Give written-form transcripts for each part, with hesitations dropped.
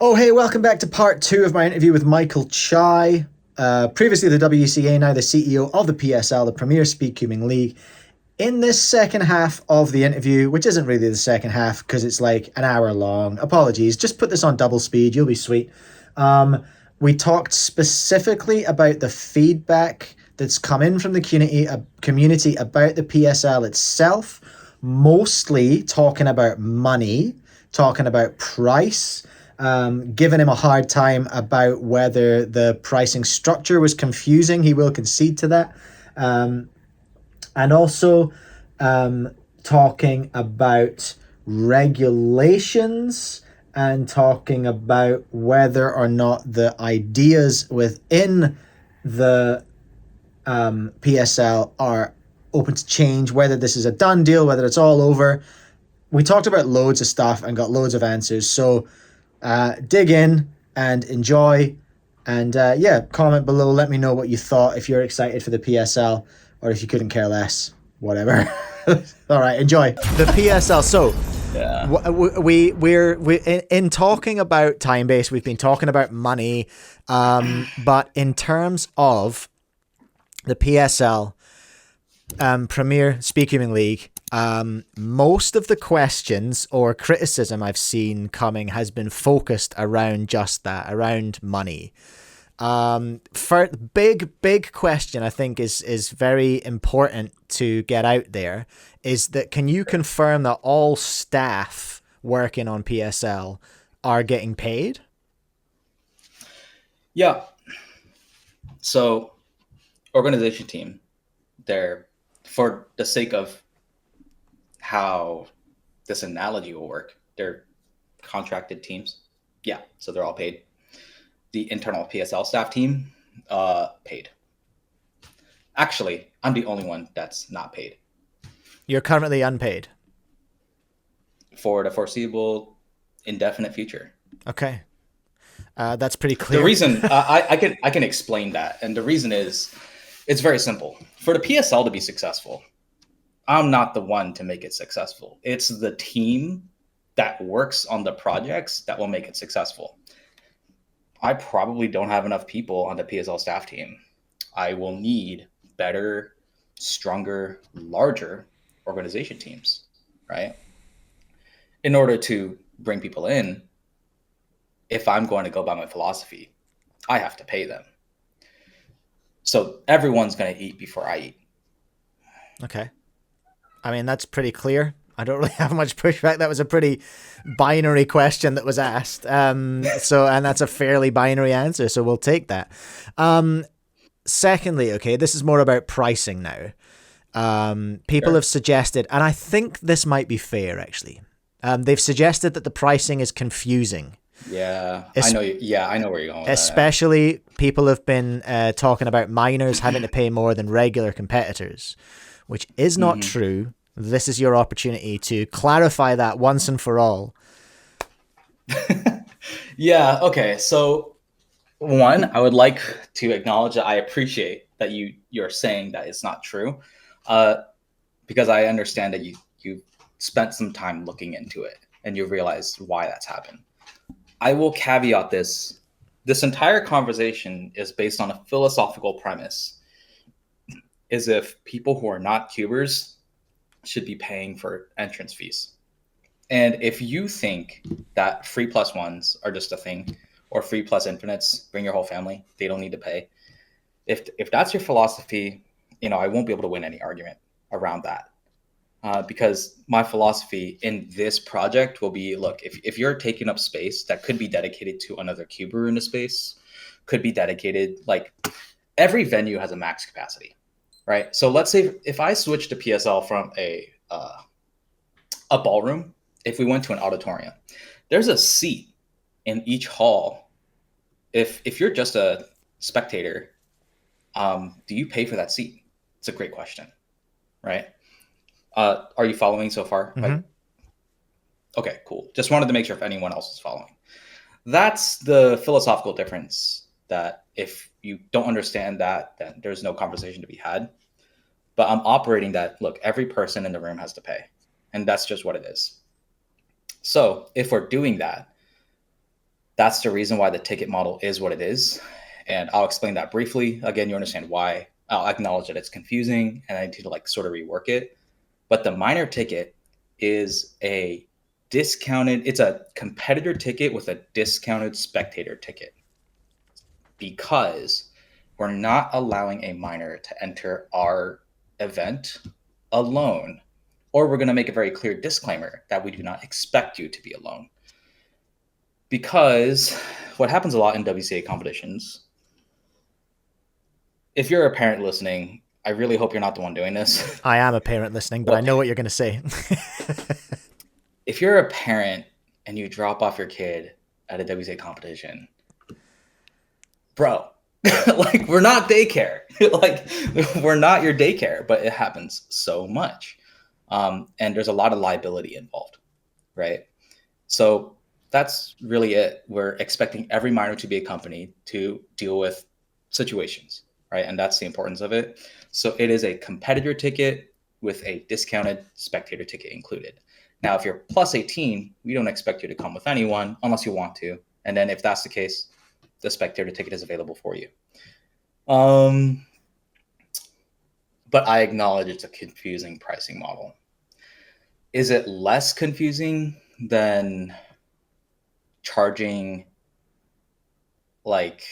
Oh, hey, welcome back to part two of my interview with Michael Chai, previously the WCA, now the CEO of the PSL, the Premier Speedcubing League. In this second half of the interview, which isn't really the second half because it's like an hour long, apologies, just put this on double speed, you'll be sweet. We talked specifically about the feedback that's come in from the community about the PSL itself, mostly talking about money, talking about price, giving him a hard time about whether the pricing structure was confusing. He will concede to that. And also talking about regulations and talking about whether or not the ideas within the PSL are open to change, whether this is a done deal, whether it's all over. We talked about loads of stuff and got loads of answers. So dig in and enjoy. And yeah, comment below. Let me know what you thought, if you're excited for the PSL or if you couldn't care less. Whatever. All right, enjoy. The PSL. So Yeah. we're in talking about time base, we've been talking about money. But in terms of the PSL, Premier Speedcubing League, most of the questions or criticism I've seen coming has been focused around just that, around money. For big question, I think is very important to get out there, is that can you confirm that all staff working on PSL are getting paid? Yeah. So, organization team, they're, for the sake of how this analogy will work, they're contracted teams. Yeah. So they're all paid. The internal PSL staff team, paid. Actually, I'm the only one that's not paid You're currently unpaid. for the foreseeable indefinite future. Okay. That's pretty clear. The reason I can explain that, and the reason is it's very simple. For the PSL to be successful, I'm not the one to make it successful. It's the team that works on the projects that will make it successful. I probably don't have enough people on the PSL staff team. I will need better, stronger, larger organization teams, right? In order to bring people in, if I'm going to go by my philosophy, I have to pay them. So everyone's going to eat before I eat. Okay. I mean, that's pretty clear. I don't really have much pushback. That was a pretty binary question that was asked. And that's a fairly binary answer. So we'll take that. Secondly, okay, this is more about pricing now. People have suggested, and I think this might be fair, actually. They've suggested that the pricing is confusing. Yeah, I know. I know where you're going with especially that. People have been talking about minors having to pay more than regular competitors, which is not true. This is your opportunity to clarify that once and for all. Yeah. Okay. So, one, I would like to acknowledge that I appreciate that you're saying that it's not true, because I understand that you spent some time looking into it and you realized why that's happened. I will caveat this. This entire conversation is based on a philosophical premise, is if people who are not cubers should be paying for entrance fees. And if you think that free plus ones are just a thing, or free plus infinites, bring your whole family, they don't need to pay. If that's your philosophy, I won't be able to win any argument around that. Because my philosophy in this project will be, look, if you're taking up space that could be dedicated to another cuber in a space, could be dedicated, like every venue has a max capacity, right? So let's say if I switch to PSL from a ballroom, if we went to an auditorium, there's a seat in each hall. If you're just a spectator, do you pay for that seat? It's a great question, right? Are you following so far? Mm-hmm. Okay, cool. Just wanted to make sure if anyone else is following. That's the philosophical difference, that if you don't understand that, then there's no conversation to be had. But I'm operating that, look, every person in the room has to pay. And that's just what it is. So if we're doing that, That's the reason why the ticket model is what it is. And I'll explain that briefly. Again, you understand why. I'll acknowledge that it's confusing and I need to like sort of rework it. But the minor ticket is it's a competitor ticket with a discounted spectator ticket, because we're not allowing a minor to enter our event alone, or we're going to make a very clear disclaimer that we do not expect you to be alone. Because what happens a lot in WCA competitions, if you're a parent listening, I really hope you're not the one doing this. I am a parent listening, but I know what you're going to say. If you're a parent and you drop off your kid at a WCA competition, bro, like, we're not daycare. Like, we're not your daycare, but it happens so much. And there's a lot of liability involved, right? So that's really it. We're expecting every minor to be a company to deal with situations, right? And that's the importance of it. So it is a competitor ticket with a discounted spectator ticket included. Now, if you're plus 18, we don't expect you to come with anyone unless you want to. And then if that's the case, the spectator ticket is available for you. But I acknowledge it's a confusing pricing model. Is it less confusing than charging, like,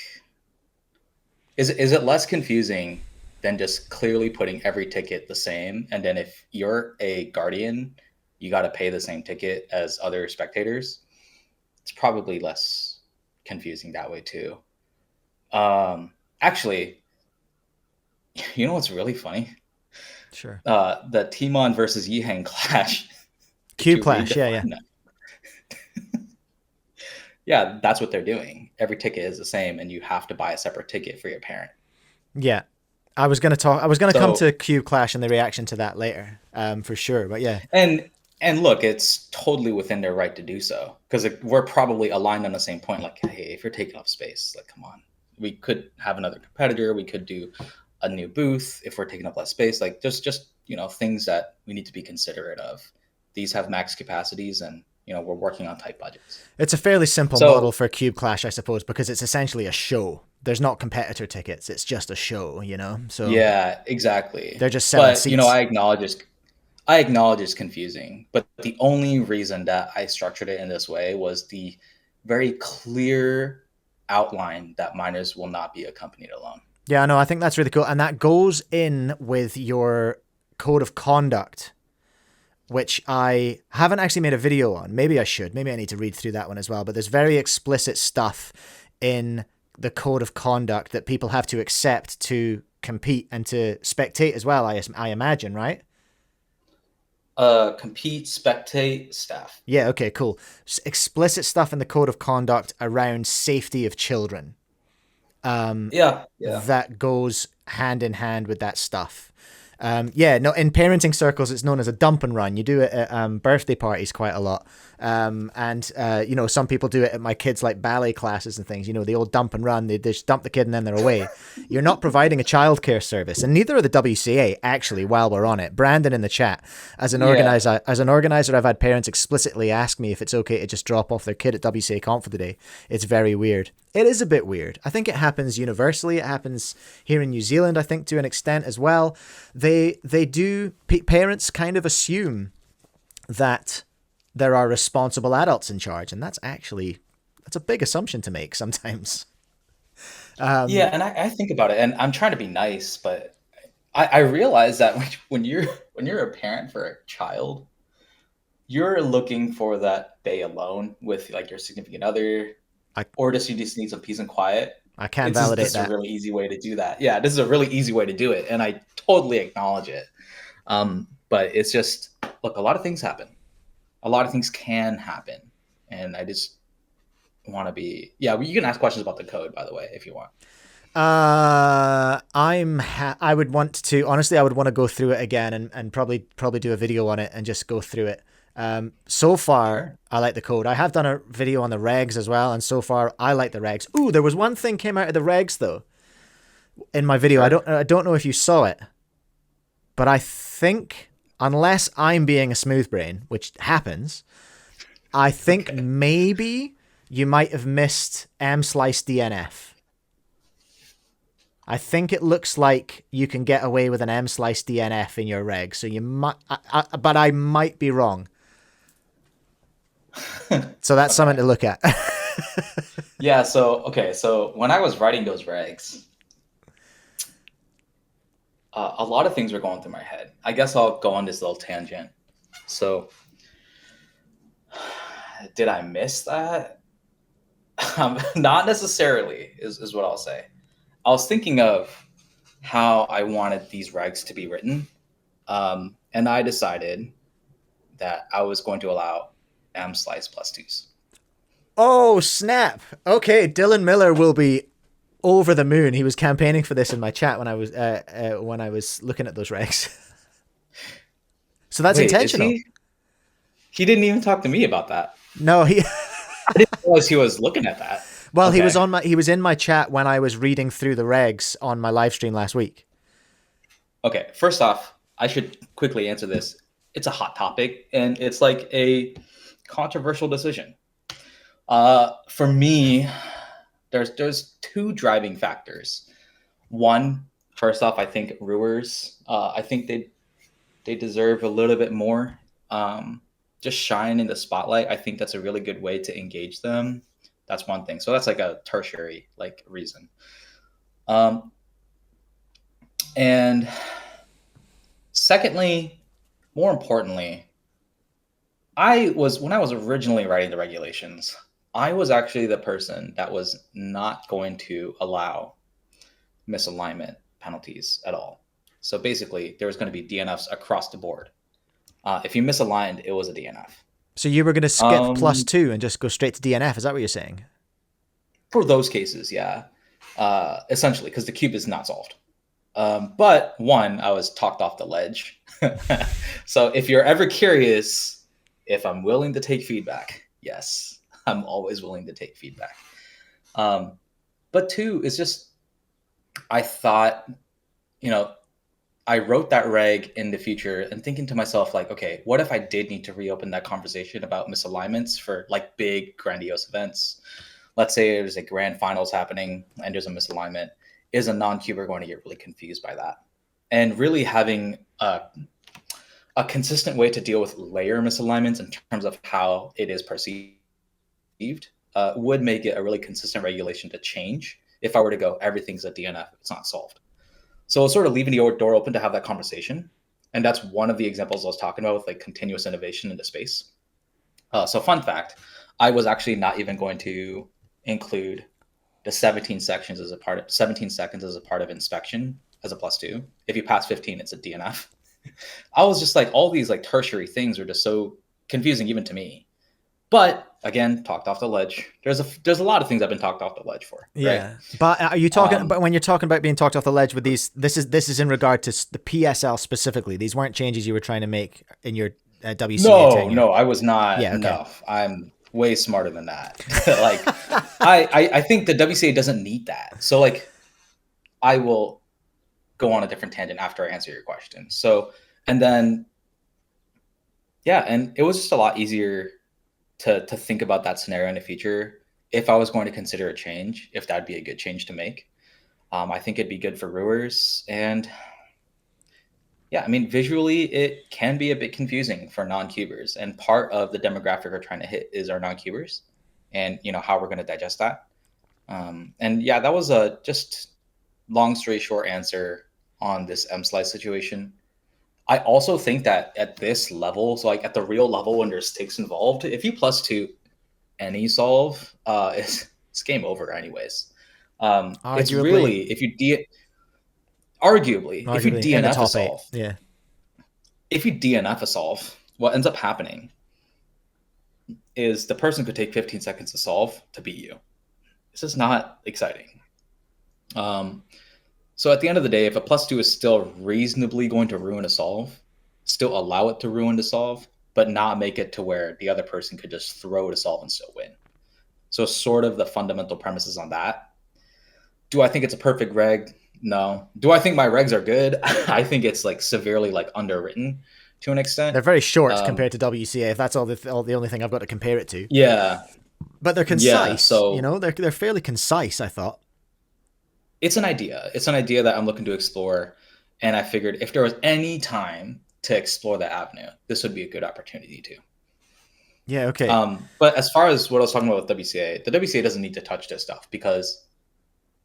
is it less confusing than just clearly putting every ticket the same, and then if you're a guardian, you got to pay the same ticket as other spectators? It's probably less confusing that way too. Actually, you know what's really funny? Sure. The Timon versus Yihang clash. Cube clash, yeah. Yeah, that's what they're doing. Every ticket is the same, and you have to buy a separate ticket for your parent. Yeah. I was going to come to Cube Clash and the reaction to that later, for sure. But yeah. And look, it's totally within their right to do so, because we're probably aligned on the same point. Like, hey, if you're taking up space, like, come on. We could have another competitor. We could do a new booth if we're taking up less space. Like, just things that we need to be considerate of. These have max capacities, and we're working on tight budgets. It's a fairly simple model for Cube Clash, I suppose, because it's essentially a show. There's not competitor tickets. It's just a show, So yeah, exactly. They're just selling seats. I acknowledge it's confusing, but the only reason that I structured it in this way was the very clear outline that minors will not be accompanied alone. Yeah, no, I think that's really cool. And that goes in with your code of conduct, which I haven't actually made a video on. Maybe I should. Maybe I need to read through that one as well. But there's very explicit stuff in the code of conduct that people have to accept to compete and to spectate as well, I imagine, right? Compete, spectate, staff. Yeah, okay, cool. Explicit stuff in the code of conduct around safety of children. Yeah. That goes hand in hand with that stuff. In parenting circles, it's known as a dump and run. You do it at birthday parties quite a lot. Some people do it at my kids' like ballet classes and things, the old dump and run. They just dump the kid and then they're away. You're not providing a childcare service, and neither are the WCA, actually, while we're on it. Brandon in the chat, as an organizer, I've had parents explicitly ask me if it's okay to just drop off their kid at WCA Comp for the day. It's very weird. It is a bit weird. I think it happens universally. It happens here in New Zealand, I think, to an extent as well. Parents kind of assume that there are responsible adults in charge, and that's a big assumption to make sometimes. And I think about it, and I'm trying to be nice, but I realize that when you're a parent for a child, you're looking for that day alone with like your significant other, or you just need some peace and quiet. I can't validate that. This is a really easy way to do that. Yeah, this is a really easy way to do it, and I totally acknowledge it. But it's just, look, a lot of things happen. A lot of things can happen, and I just want to be. Yeah, you can ask questions about the code, by the way, if you want. I would want to go through it again and probably do a video on it and just go through it. So far, sure. I like the code. I have done a video on the regs as well, and so far I like the regs. Ooh, there was one thing came out of the regs though. In my video, sure. I don't know if you saw it, but I think, unless I'm being a smooth brain, which happens, I think maybe you might have missed M slice DNF. I think it looks like you can get away with an M slice DNF in your reg, so you might, but I might be wrong. So that's something to look at. Yeah. So when I was writing those regs, a lot of things were going through my head. I guess I'll go on this little tangent. So, did I miss that? Not necessarily, is what I'll say. I was thinking of how I wanted these regs to be written, and I decided that I was going to allow M slice plus twos. Oh, snap. Okay, Dylan Miller will be over the moon. He was campaigning for this in my chat when I was looking at those regs. So that's intentional. He didn't even talk to me about that. No, I didn't realize he was looking at that. Well, okay. He was in my chat when I was reading through the regs on my live stream last week. Okay, first off, I should quickly answer this. It's a hot topic, and it's like a controversial decision. For me, there's two driving factors. One, first off, I think brewers, I think they deserve a little bit more. Just shine in the spotlight. I think that's a really good way to engage them. That's one thing. So that's like a tertiary reason. And secondly, more importantly, when I was originally writing the regulations, I was actually the person that was not going to allow misalignment penalties at all. So basically, there was going to be DNFs across the board. If you misaligned, it was a DNF. So you were going to skip +2 and just go straight to DNF. Is that what you're saying? For those cases, yeah. Essentially, because the cube is not solved. But one, I was talked off the ledge. So if you're ever curious if I'm willing to take feedback, yes, I'm always willing to take feedback. But two, it's just, I thought, I wrote that reg in the future and thinking to myself, okay, what if I did need to reopen that conversation about misalignments for big grandiose events? Let's say there's a grand finals happening and there's a misalignment. Is a non-cuber going to get really confused by that? And really having a consistent way to deal with layer misalignments in terms of how it is perceived would make it a really consistent regulation to change. If I were to go, everything's a DNF, it's not solved. So it's sort of leaving the door open to have that conversation. And that's one of the examples I was talking about with continuous innovation in the space. So fun fact, I was actually not even going to include the 17 seconds as a part of inspection as a +2. If you pass 15, it's a DNF. I was just all these tertiary things are just so confusing even to me. But again, talked off the ledge. There's a lot of things I've been talked off the ledge for. Yeah, right? But are you talking? But when you're talking about being talked off the ledge with these, this is in regard to the PSL specifically. These weren't changes you were trying to make in your WCA tenure. No, I was not. Yeah, okay. No, I'm way smarter than that. I think the WCA doesn't need that. So I will go on a different tangent after I answer your question. So, and then, yeah, and it was just a lot easier to think about that scenario in the future if I was going to consider a change, if that'd be a good change to make. I think it'd be good for brewers. And yeah, I mean, visually, it can be a bit confusing for non-cubers. And part of the demographic we're trying to hit is our non-cubers and, how we're going to digest that. And yeah, that was a just long story short answer on this M-slice situation. I also think that at this level, so at the real level when there's stakes involved, if you +2 any solve, it's game over anyways. It's really, if you arguably if you DNF a solve, yeah. If you DNF a solve, what ends up happening is the person could take 15 seconds to solve to beat you. This is not exciting. So at the end of the day, if a +2 is still reasonably going to ruin a solve, still allow it to ruin the solve, but not make it to where the other person could just throw the solve and still win. So sort of the fundamental premises on that. Do I think it's a perfect reg? No. Do I think my regs are good? I think it's severely underwritten to an extent. They're very short compared to WCA. If that's all the only thing I've got to compare it to. Yeah. But they're Yeah, concise, you so know, they're fairly concise, I thought. it's an idea. It's an idea that I'm looking to explore. And I figured if there was any time to explore that avenue, this would be a good opportunity to. Yeah, okay. But as far as what I was talking about with WCA, the WCA doesn't need to touch this stuff because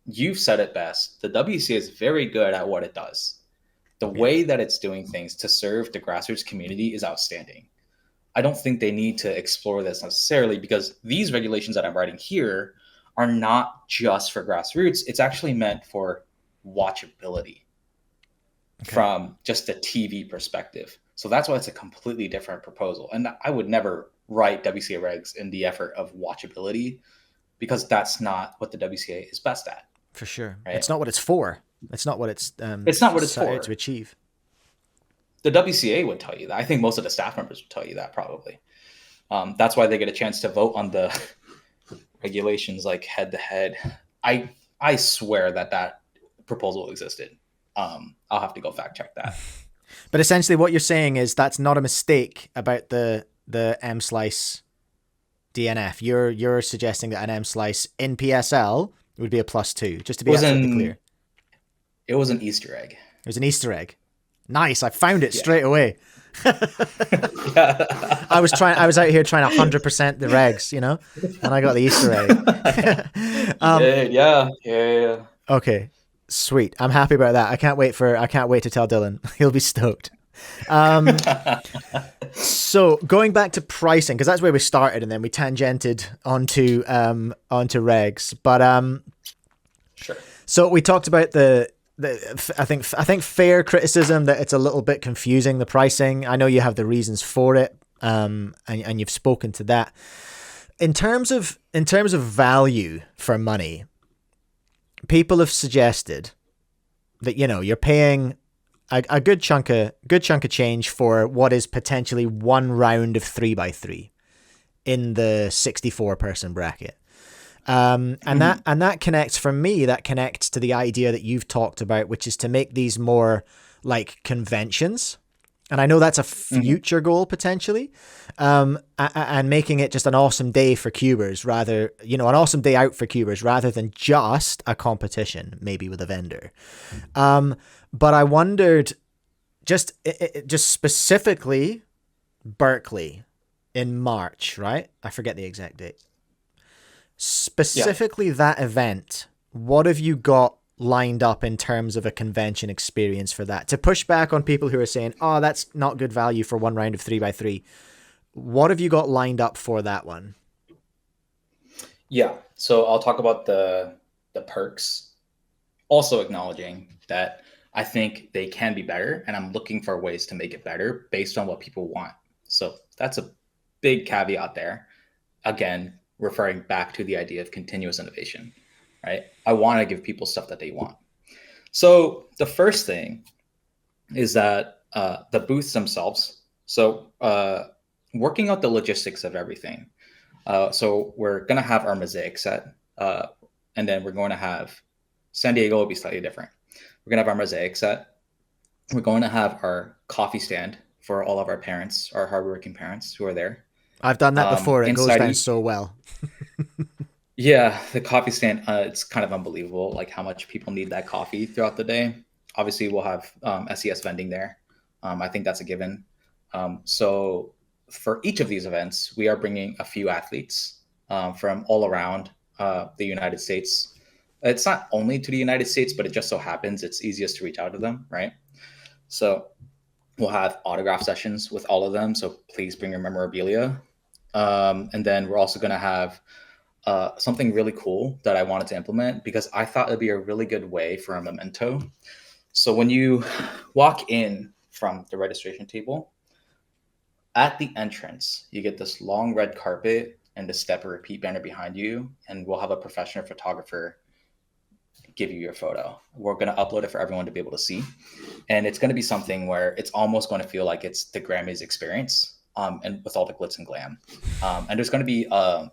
you've said it best. The WCA is very good at what it does. The Yeah. way that it's doing things to serve the grassroots community is outstanding. I don't think they need to explore this necessarily because these regulations that I'm writing here are not just for grassroots. It's actually meant for watchability Okay. from just a TV perspective. So that's why it's a completely different proposal. And I would never write WCA regs in the effort of watchability because that's not what the WCA is best at. For sure. Right? It's not what it's for. It's not what it's It's not what it's set for. out to achieve. The WCA would tell you that. I think most of the staff members would tell you that probably. That's why they get a chance to vote on the regulations like head to head. I swear that proposal existed. I'll have to go fact check that. But essentially what you're saying is that's not a mistake about the M slice DNF. You're suggesting that an M slice in PSL would be a +2, just to be absolutely clear. It was an Easter egg. It was an Easter egg. Nice. I found it straight away. Yeah. I was out here trying to 100% the regs, you know, and I got the Easter egg. Yeah. Okay, sweet. I'm happy about that. I can't wait to tell Dylan. He'll be stoked. So going back to pricing, because that's where we started, and then we tangented onto regs. But sure. So we talked about I think fair criticism that it's a little bit confusing, the pricing. I know you have the reasons for it, and you've spoken to that. In terms of value for money, people have suggested that, you know, you're paying a good chunk of change for what is potentially one round of 3x3 in the 64 person bracket. And that connects, for me, that connects to the idea that you've talked about, which is to make these more like conventions. And I know that's a future goal potentially. And making it just an awesome day for cubers an awesome day out for cubers rather than just a competition, maybe with a vendor. But I wondered just specifically Berkley in March, right? I forget the exact date. Specifically that event, what have you got lined up in terms of a convention experience for that? To push back on people who are saying, oh, that's not good value for one round of 3x3. What have you got lined up for that one? Yeah. So I'll talk about the perks, also acknowledging that I think they can be better, and I'm looking for ways to make it better based on what people want. So that's a big caveat there. Again, referring back to the idea of continuous innovation, right? I want to give people stuff that they want. So the first thing is that the booths themselves. So working out the logistics of everything. So we're going to have our mosaic set, and then we're going to have San Diego will be slightly different. We're going to have our mosaic set. We're going to have our coffee stand for all of our parents, our hardworking parents who are there. I've done that before. It goes down so well. Yeah, the coffee stand, it's kind of unbelievable, like how much people need that coffee throughout the day. Obviously, we'll have SES vending there. I think that's a given. So for each of these events, we are bringing a few athletes from all around the United States. It's not only to the United States, but it just so happens it's easiest to reach out to them, right? So we'll have autograph sessions with all of them. So please bring your memorabilia. And then we're also going to have something really cool that I wanted to implement because I thought it'd be a really good way for a memento. So when you walk in from the registration table, at the entrance, you get this long red carpet and the step and repeat banner behind you, and we'll have a professional photographer give you your photo. We're going to upload it for everyone to be able to see. And it's going to be something where it's almost going to feel like it's the Grammys experience, and with all the glitz and glam. And there's going to be, I'll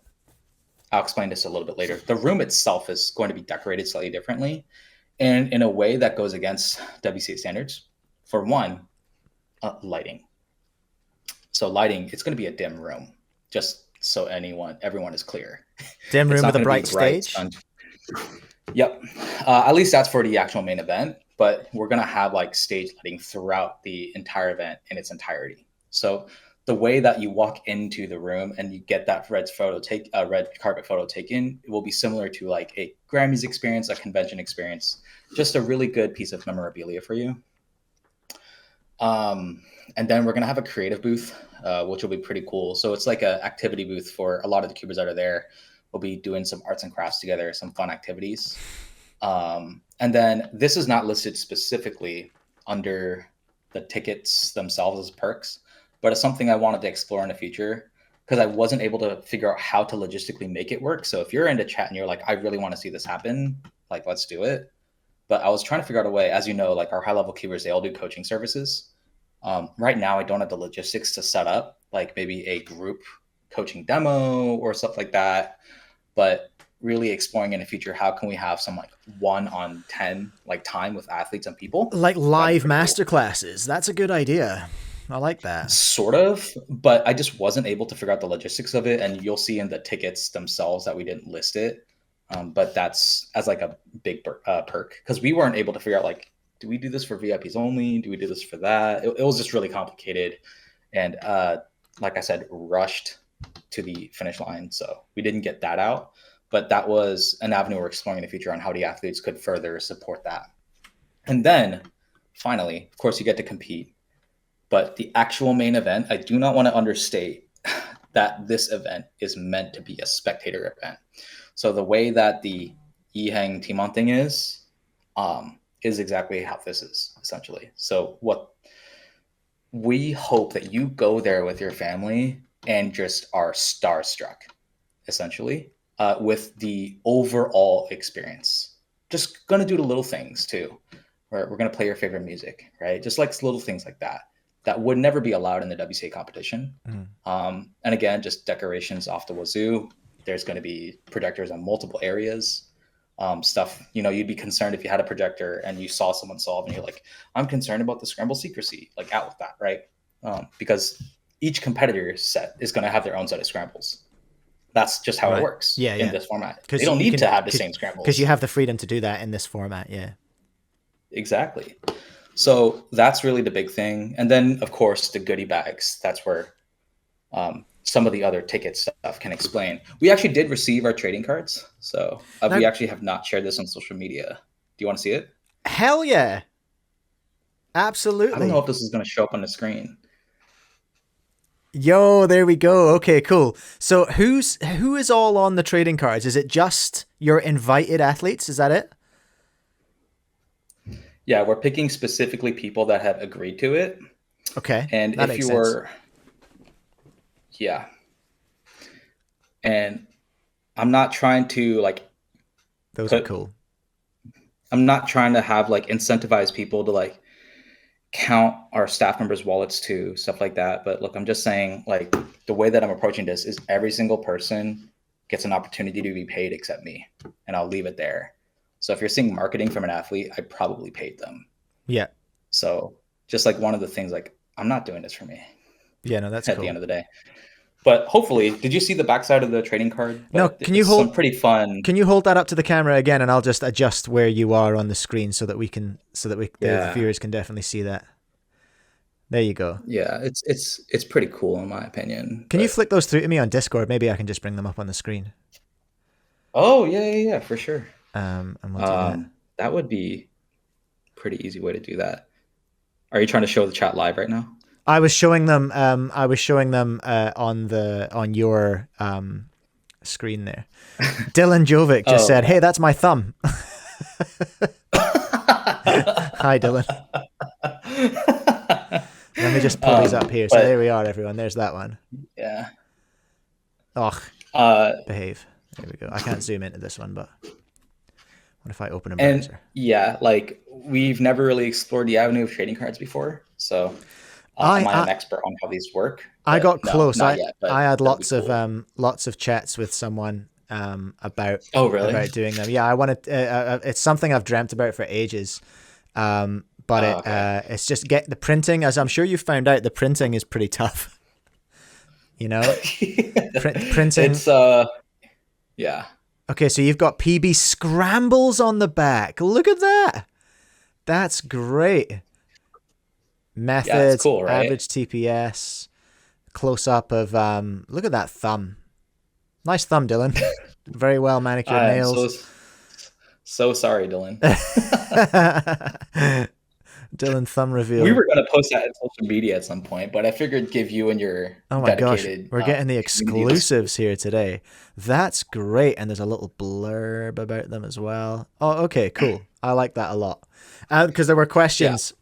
explain this a little bit later. The room itself is going to be decorated slightly differently and in a way that goes against WCA standards. For one, lighting. So lighting, it's going to be a dim room, just so everyone is clear. Dim It's room not with a going to be bright bright stage. sun. Yep. At least that's for the actual main event, but we're going to have like stage lighting throughout the entire event in its entirety. So the way that you walk into the room and you get that red carpet photo taken, it will be similar to like a Grammys experience, a convention experience, just a really good piece of memorabilia for you. And then we're going to have a creative booth, which will be pretty cool. So it's like an activity booth for a lot of the cubers that are there. We'll be doing some arts and crafts together, some fun activities. And then this is not listed specifically under the tickets themselves as perks, but it's something I wanted to explore in the future because I wasn't able to figure out how to logistically make it work. So if you're in the chat and you're like, I really want to see this happen, like, let's do it. But I was trying to figure out a way, as you know, like our high level cubers, they all do coaching services. Right now, I don't have the logistics to set up like maybe a group coaching demo or stuff like that. But really exploring in the future, how can we have some like 1-on-10 like time with athletes and people? Like live cool. masterclasses. That's a good idea. I like that. Sort of, but I just wasn't able to figure out the logistics of it. And you'll see in the tickets themselves that we didn't list it. But that's as like a big perk because we weren't able to figure out like, do we do this for VIPs only? Do we do this for that? It was just really complicated. And like I said, rushed to the finish line. So we didn't get that out, but that was an avenue we're exploring in the future on how the athletes could further support that. And then finally, of course, you get to compete. But the actual main event, I do not want to understate that this event is meant to be a spectator event. So the way that the Yihang Timon thing is exactly how this is, essentially. So what we hope that you go there with your family and just are starstruck, essentially, with the overall experience. Just going to do the little things, too. We're going to play your favorite music, right? Just like little things like that would never be allowed in the WCA competition. And again, just decorations off the wazoo. There's going to be projectors on multiple areas. Stuff, you'd be concerned if you had a projector and you saw someone solve and you're like, I'm concerned about the scramble secrecy, like out with that, right? Because each competitor set is going to have their own set of scrambles. That's just how it works in this format. They don't need to have the same scrambles. Because you have the freedom to do that in this format, yeah. Exactly. So that's really the big thing. And then, of course, the goodie bags. That's where some of the other ticket stuff can explain. We actually did receive our trading cards. So we actually have not shared this on social media. Do you want to see it? Hell yeah. Absolutely. I don't know if this is going to show up on the screen. Yo, there we go. Okay, cool. So who is all on the trading cards? Is it just your invited athletes? Is that it? Yeah, we're picking specifically people that have agreed to it. Okay. And if you were, yeah. And I'm not trying to like, those are cool. I'm not trying to have like incentivize people to like count our staff members' wallets too, stuff like that. But look, I'm just saying like the way that I'm approaching this is every single person gets an opportunity to be paid except me. And I'll leave it there. So if you're seeing marketing from an athlete, I probably paid them. Yeah. So just like one of the things, like I'm not doing this for me. Yeah, no, that's at cool. the end of the day. But hopefully, did you see the backside of the trading card? No, can you hold some pretty fun? Can you hold that up to the camera again, and I'll just adjust where you are on the screen so that the viewers can definitely see that. There you go. Yeah, it's pretty cool in my opinion. Can you flick those through to me on Discord? Maybe I can just bring them up on the screen. Oh yeah, for sure. And we'll do that would be a pretty easy way to do that. Are you trying to show the chat live right now? I was showing them. On your screen there. Dylan Jovic just said, "Hey, that's my thumb." Hi, Dylan. Let me just pull these up here. So there we are, everyone. There's that one. Yeah. Oh, behave. There we go. I can't zoom into this one, but what if I open a browser? And yeah, like we've never really explored the avenue of trading cards before, so. I'm an expert on how these work. I got close. Not yet, I had lots of chats with someone about about doing them. Yeah, I wanted. It's something I've dreamt about for ages. It's just get the printing. As I'm sure you found out, the printing is pretty tough. you know, printing. It's yeah. Okay, so you've got PB scrambles on the back. Look at that. That's great. Yeah, it's Methods, cool, right? average TPS, close up of look at that thumb. Nice thumb, Dylan. Very well manicured I'm nails. so sorry, Dylan. Dylan thumb We reveal. were gonna post that on social media at some point, but I figured give you and your Oh my gosh, dedicated we're getting the community exclusives here today. That's great, and there's a little blurb about them as well. Oh, okay, cool. I like that a lot. Because there were Yeah. questions.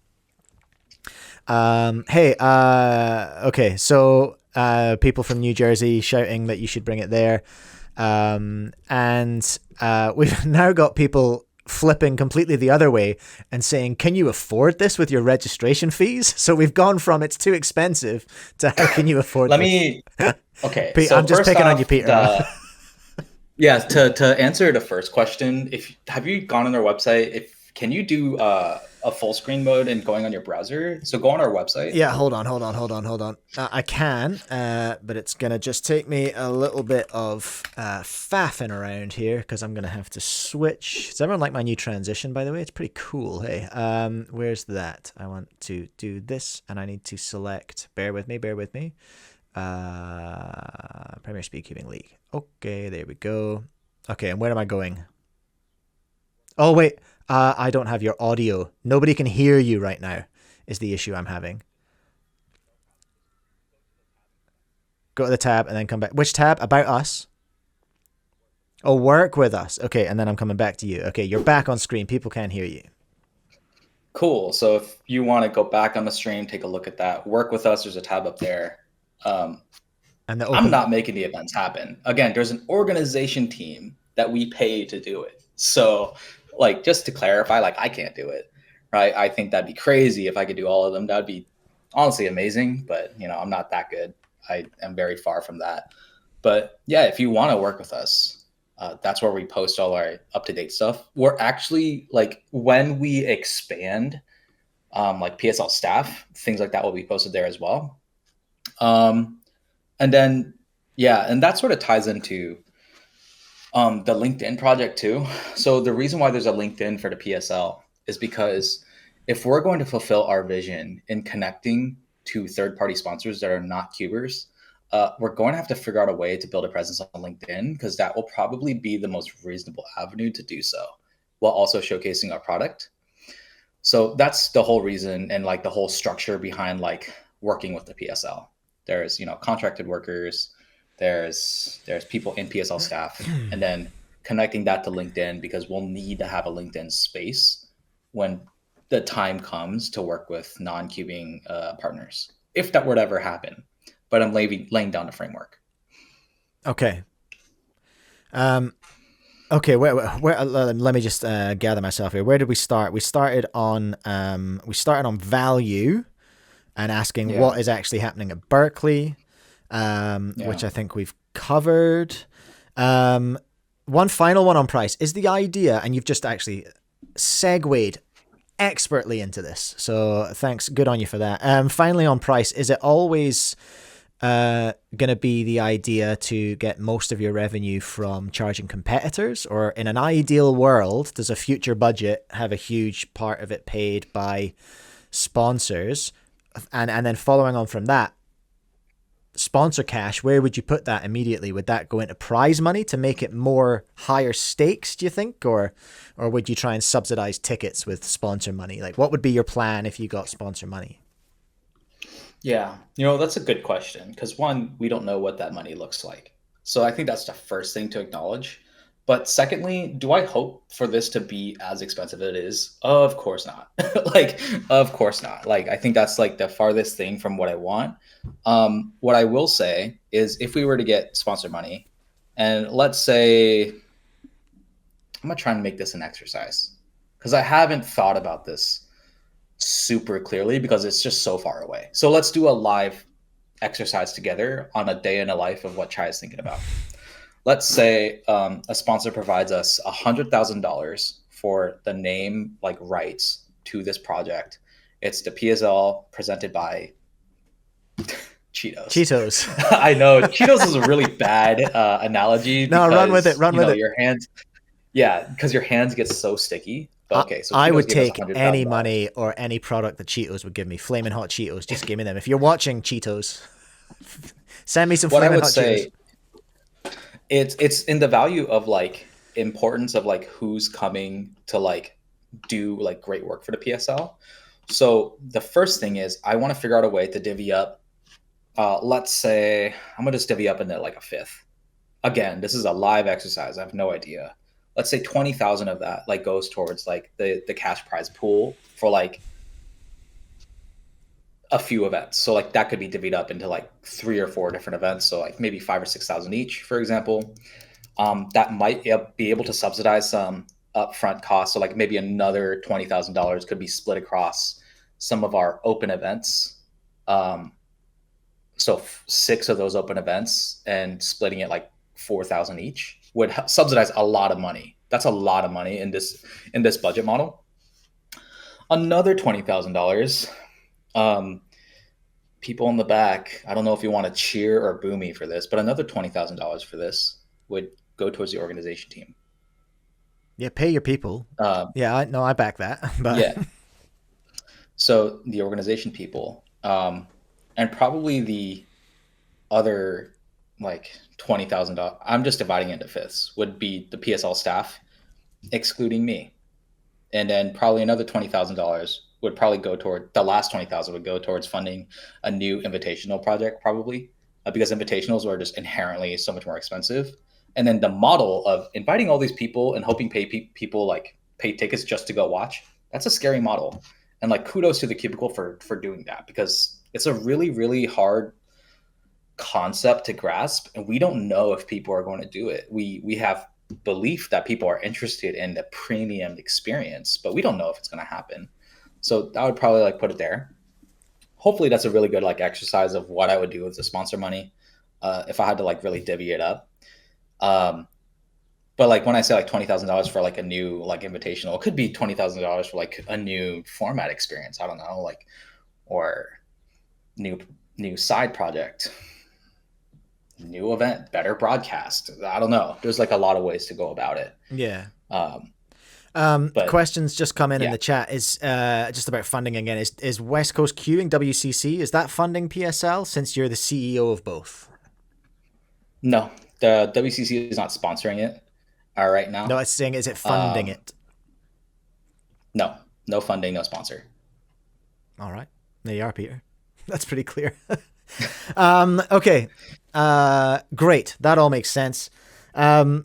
Hey, okay, so people from New Jersey shouting that you should bring it there. And we've now got people flipping completely the other way and saying, can you afford this with your registration fees? So we've gone from it's too expensive to how can you afford Let this? me. Okay, Pete, so I'm just first picking on off, you, Peter. yeah, to answer the first question, if have you gone on their website? If can you do a full screen mode and going on your browser? So go on our website. Yeah, hold on. I can, but it's going to just take me a little bit of faffing around here because I'm going to have to switch. Does everyone like my new transition, by the way? It's pretty cool, hey. Where's that? I want to do this, and I need to select, bear with me. Premier Speedcubing League. Okay, there we go. Okay, and where am I going? Oh, wait. I don't have your audio. Nobody can hear you right now is the issue I'm having. Go to the tab and then come back. Which tab? About us? Oh, work with us. Okay, and then I'm coming back to you. Okay, you're back on screen. People can't hear you. Cool. So if you want to go back on the stream, take a look at that. Work with us. There's a tab up there. And I'm not making the events happen. Again, there's an organization team that we pay to do it. So like, just to clarify, like I can't do it, right? I think that'd be crazy if I could do all of them. That'd be honestly amazing, but I'm not that good. I am very far from that. But yeah, if you want to work with us, that's where we post all our up-to-date stuff. We're actually like when we expand, like PSL staff, things like that will be posted there as well. And then, yeah, and that sort of ties into the LinkedIn project too. So the reason why there's a LinkedIn for the PSL is because if we're going to fulfill our vision in connecting to third-party sponsors that are not cubers, we're going to have to figure out a way to build a presence on LinkedIn because that will probably be the most reasonable avenue to do so while also showcasing our product. So that's the whole reason and like the whole structure behind like working with the PSL. There's, contracted workers, there's people in PSL staff, and then connecting that to LinkedIn because we'll need to have a LinkedIn space when the time comes to work with non-cubing partners, if that were to ever happen. But I'm laying down the framework. Okay. Okay. Where let me just gather myself here. Where did we start? We started on value and asking what is actually happening at Berkley. Which I think we've covered. One final one on price is the idea, and you've just actually segued expertly into this. So thanks. Good on you for that. Finally on price, is it always going to be the idea to get most of your revenue from charging competitors, or in an ideal world, does a future budget have a huge part of it paid by sponsors? And then following on from that, sponsor cash, where would you put that immediately? Would that go into prize money to make it more higher stakes, do you think? Or would you try and subsidize tickets with sponsor money? Like, what would be your plan if you got sponsor money? Yeah, that's a good question because one, we don't know what that money looks like. So I think that's the first thing to acknowledge. But secondly, do I hope for this to be as expensive as it is? Of course not. Of course not. Like, I think that's like the farthest thing from what I want. What I will say is if we were to get sponsor money, and let's say, I'm going to try and make this an exercise because I haven't thought about this super clearly because it's just so far away. So let's do a live exercise together on a day in a life of what Chai is thinking about. Let's say a sponsor provides us $100,000 for the name like rights to this project. It's the PSL presented by Cheetos. Cheetos. I know Cheetos is a really bad analogy. No, run with it. Run with it. Your hands, yeah, because your hands get so sticky. But okay, so I Cheetos would gave us take $100,000. any money or any product that Cheetos would give me. Flaming hot Cheetos. Just give me them. If you're watching, Cheetos, send me some What I flaming would hot say, Cheetos. it's in the value of like importance of like who's coming to like do like great work for the PSL. So the first thing is I want to figure out a way to divvy up. Let's say I'm gonna just divvy up into like a fifth. Again, this is a live exercise. I have no idea. Let's say 20,000 of that like goes towards like the cash prize pool for like a few events. So like that could be divvied up into like 3 or 4 different events. So like maybe 5 or 6,000 each, for example. That might be able to subsidize some upfront costs. So like maybe another $20,000 could be split across some of our open events. So 6 of those open events and splitting it like 4,000 each would subsidize a lot of money. That's a lot of money in this budget model. Another $20,000. People in the back, I don't know if you want to cheer or boo me for this, but another $20,000 for this would go towards the organization team. Yeah, pay your people. I back that. But yeah. So the organization people, and probably the other like $20,000. I'm just dividing into fifths. Would be the PSL staff, excluding me, and then probably another $20,000 would probably go toward the last 20,000 would go towards funding a new invitational project, probably because invitationals are just inherently so much more expensive. And then the model of inviting all these people and hoping people like pay tickets just to go watch, that's a scary model. And like kudos to the Cubicle for doing that, because it's a really, really hard concept to grasp. And we don't know if people are going to do it. We have belief that people are interested in the premium experience, but we don't know if it's going to happen. So I would probably like put it there. Hopefully that's a really good like exercise of what I would do with the sponsor money if I had to like really divvy it up. But like when I say like $20,000 for like a new like invitational, it could be $20,000 for like a new format experience. I don't know, like, or new side project, new event, better broadcast. I don't know. There's like a lot of ways to go about it. Yeah. But, questions just come in the chat is just about funding again. Is West Coast Queuing WCC, is that funding PSL since you're the CEO of both? No, the WCC is not sponsoring it right now. No, it's saying, is it funding it? No funding, no sponsor. All right. There you are, Peter. That's pretty clear. Okay. Great. That all makes sense. To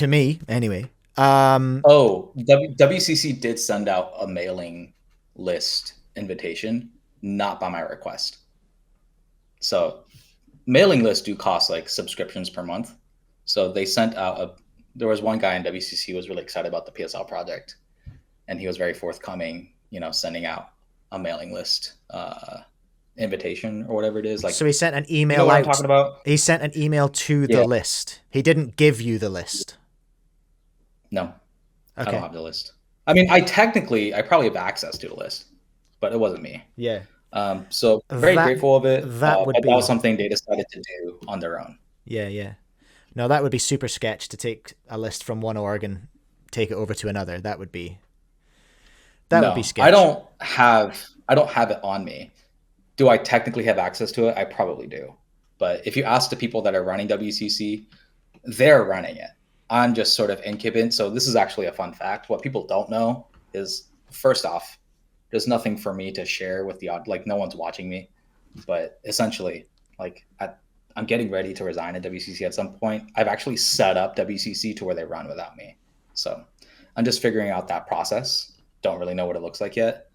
me, anyway. WCC did send out a mailing list invitation, not by my request. So mailing lists do cost like subscriptions per month. So they sent out there was one guy in WCC who was really excited about the PSL project, and he was very forthcoming, sending out a mailing list invitation or whatever it is. Like, so he sent an email out. What I'm talking about? He sent an email to the list. He didn't give you the list. No. Okay. I don't have the list. I mean, I probably have access to the list, but it wasn't me. Yeah. So very grateful of it. That was something they decided to do on their own. Yeah. No, that would be super sketch to take a list from one org and take it over to another. That would be sketch. I don't have it on me. Do I technically have access to it? I probably do. But if you ask the people that are running WCC, they're running it. I'm just sort of incumbent. So this is actually a fun fact. What people don't know is, first off, there's nothing for me to share with like no one's watching me. But essentially, like I'm getting ready to resign at WCC at some point. I've actually set up WCC to where they run without me. So I'm just figuring out that process. Don't really know what it looks like yet.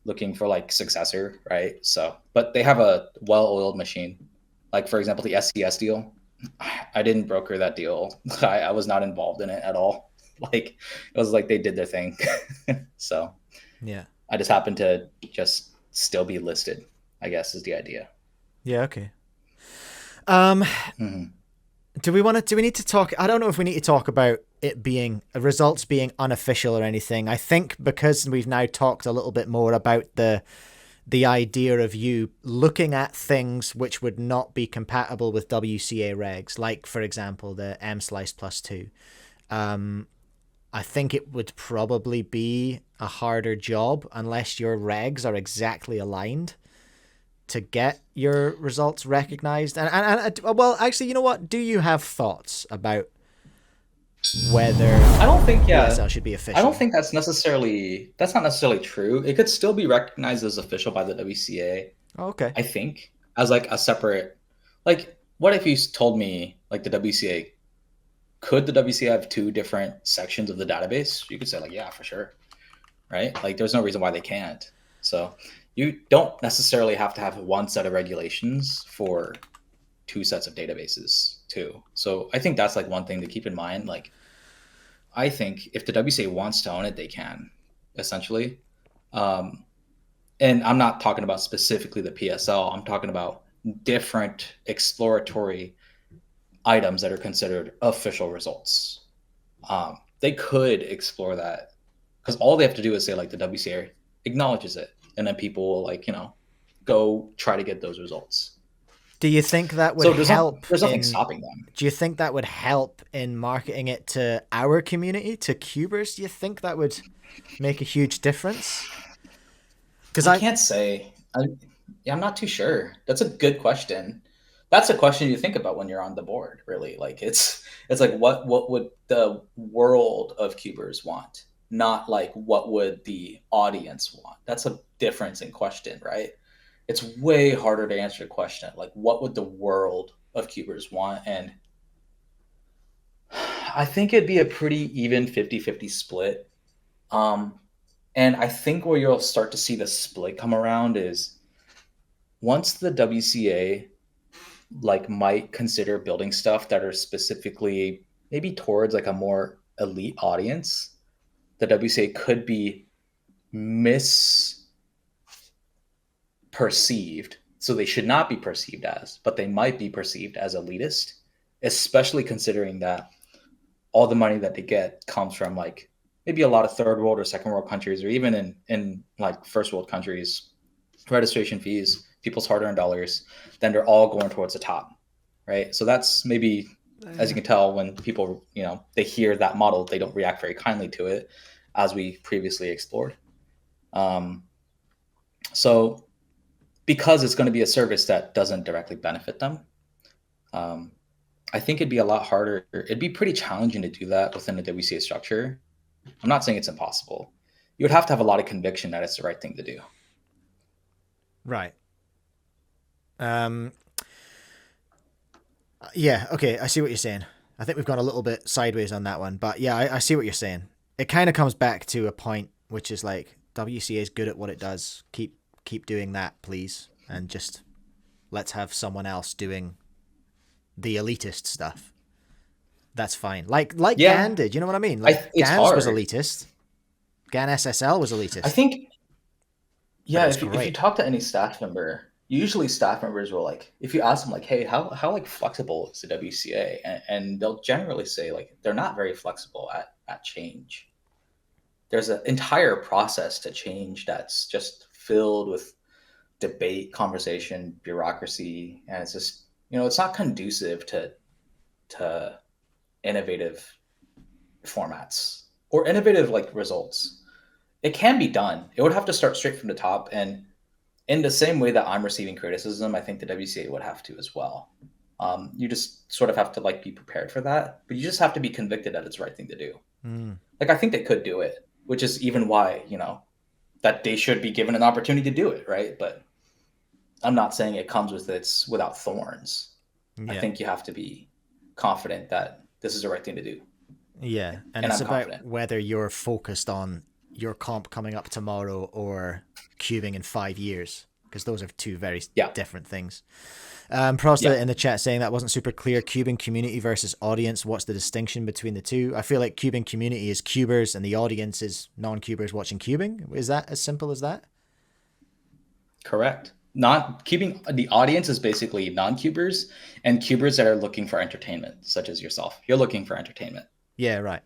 Looking for like successor, right? So, but they have a well-oiled machine. Like for example, the SCS deal. I didn't broker that deal. I was not involved in it at all. Like it was like they did their thing. So yeah, I just happened to just still be listed, I guess is the idea. Yeah. Okay. Do we need to talk? I don't know if we need to talk about it being results being unofficial or anything. I think because we've now talked a little bit more about the the idea of you looking at things which would not be compatible with WCA regs, like, for example, the M slice plus 2. I think it would probably be a harder job unless your regs are exactly aligned to get your results recognized. And well, actually, you know what? Do you have thoughts about whether I don't think, PSL should be official? I don't think that's not necessarily true. It could still be recognized as official by the WCA. Oh, okay. I think, as like a separate, like, what if you told me like the WCA, could the WCA have two different sections of the database? You could say like, yeah, for sure, right? Like, there's no reason why they can't. So you don't necessarily have to have one set of regulations for two sets of databases too. So I think that's like one thing to keep in mind. Like, I think if the WCA wants to own it, they can, essentially. And I'm not talking about specifically the PSL. I'm talking about different exploratory items that are considered official results. They could explore that because all they have to do is say like the WCA acknowledges it, and then people will like go try to get those results. Do you think that would So help? there's nothing stopping them. Do you think that would help in marketing it to our community, to cubers? Do you think that would make a huge difference? Because I can't say. I'm not too sure. That's a good question. That's a question you think about when you're on the board, really. Like it's like what would the world of cubers want? Not like what would the audience want. That's a difference in question, right? It's way harder to answer the question. Like what would the world of cubers want? And I think it'd be a pretty even 50-50 split. And I think where you'll start to see the split come around is once the WCA like might consider building stuff that are specifically maybe towards like a more elite audience, the WCA could be misperceived. So they should not be perceived as, but they might be perceived as elitist, especially considering that all the money that they get comes from like maybe a lot of third world or second world countries, or even in like first world countries, registration fees, people's hard-earned dollars, then they're all going towards the top, right? So that's maybe, as you can tell, when people, they hear that model, they don't react very kindly to it, as we previously explored. So because it's going to be a service that doesn't directly benefit them, I think it'd be a lot harder. It'd be pretty challenging to do that within the WCA structure. I'm not saying it's impossible. You would have to have a lot of conviction that it's the right thing to do. Right. Yeah, okay, I see what you're saying. I think we've gone a little bit sideways on that one, but yeah, I see what you're saying. It kind of comes back to a point which is like WCA is good at what it does. Keep doing that, please, and just let's have someone else doing the elitist stuff. That's fine. Like GAN did, you know what I mean? Like GAN's was elitist. GAN SSL was elitist. I think, yeah, if you talk to any staff member, usually staff members will like, if you ask them like, hey, how like flexible is the WCA? And they'll generally say like, they're not very flexible at change. There's an entire process to change that's just filled with debate, conversation, bureaucracy. And it's just, it's not conducive to innovative formats or innovative like results. It can be done. It would have to start straight from the top. And in the same way that I'm receiving criticism, I think the WCA would have to as well. You just sort of have to like be prepared for that, but you just have to be convicted that it's the right thing to do. Like, I think they could do it, which is even why, that they should be given an opportunity to do it. Right. But I'm not saying it comes without thorns. Yeah. I think you have to be confident that this is the right thing to do. Yeah. And it's about whether you're focused on your comp coming up tomorrow or cubing in 5 years, because those are two very different things. Prosta in the chat saying that wasn't super clear. Cubing community versus audience. What's the distinction between the two? I feel like cubing community is cubers and the audience is non-cubers watching cubing. Is that as simple as that? Correct. Not cubing. The audience is basically non-cubers and cubers that are looking for entertainment, such as yourself. You're looking for entertainment. Yeah, right.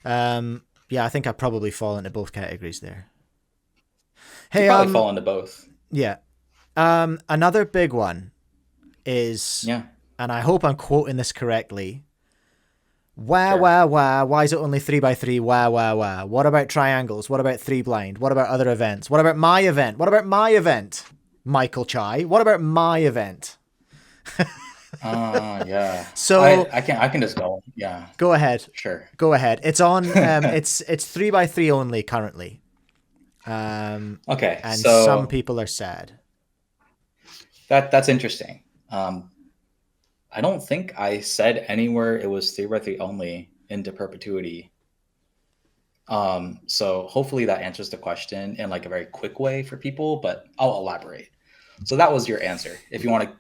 Yeah, I think I probably fall into both categories there. You Hey, probably fall into both. yeah. Another big one is, Yeah. and I hope I'm quoting this correctly. Sure. Why is it only 3x3? Wah. What about triangles? What about three blind? What about other events? What about my event? What about my event? Michael Chai. What about my event? Yeah. So I can just go. Yeah. go ahead. Sure. Go ahead. It's on. It's 3x3 only currently. Okay. And some So people are sad. that's interesting. I don't think I said anywhere it was 3x3 only into perpetuity. So hopefully that answers the question in like a very quick way for people, but I'll elaborate. So that was your answer. If you want to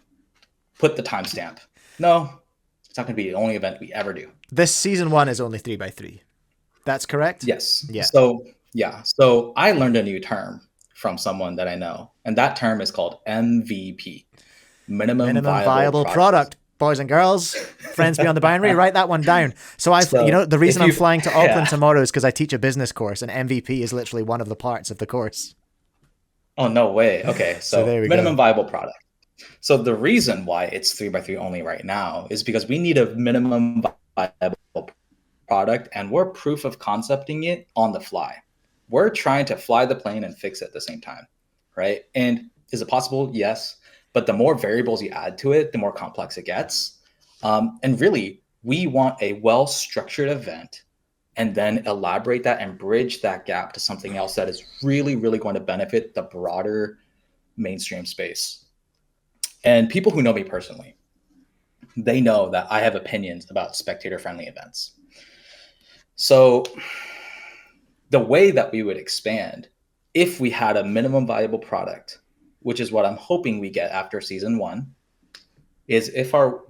put the timestamp, no, it's not going to be the only event we ever do. This season 1 is only 3x3. That's correct? Yes. Yeah. So yeah. So I learned a new term from someone that I know, and that term is called MVP, minimum viable product. Boys and girls, friends beyond the boundary, write that one down. So the reason I'm flying to Auckland tomorrow is because I teach a business course, and MVP is literally one of the parts of the course. Oh, no way. Okay. So there we minimum go. viable product. So the reason why it's 3x3 only right now is because we need a minimum viable product, and we're proof of concepting it on the fly. We're trying to fly the plane and fix it at the same time, right? And is it possible? Yes. But the more variables you add to it, the more complex it gets. And really, we want a well-structured event and then elaborate that and bridge that gap to something else that is really, really going to benefit the broader mainstream space. And people who know me personally, they know that I have opinions about spectator-friendly events. So the way that we would expand, if we had a minimum viable product, which is what I'm hoping we get after season 1, is if our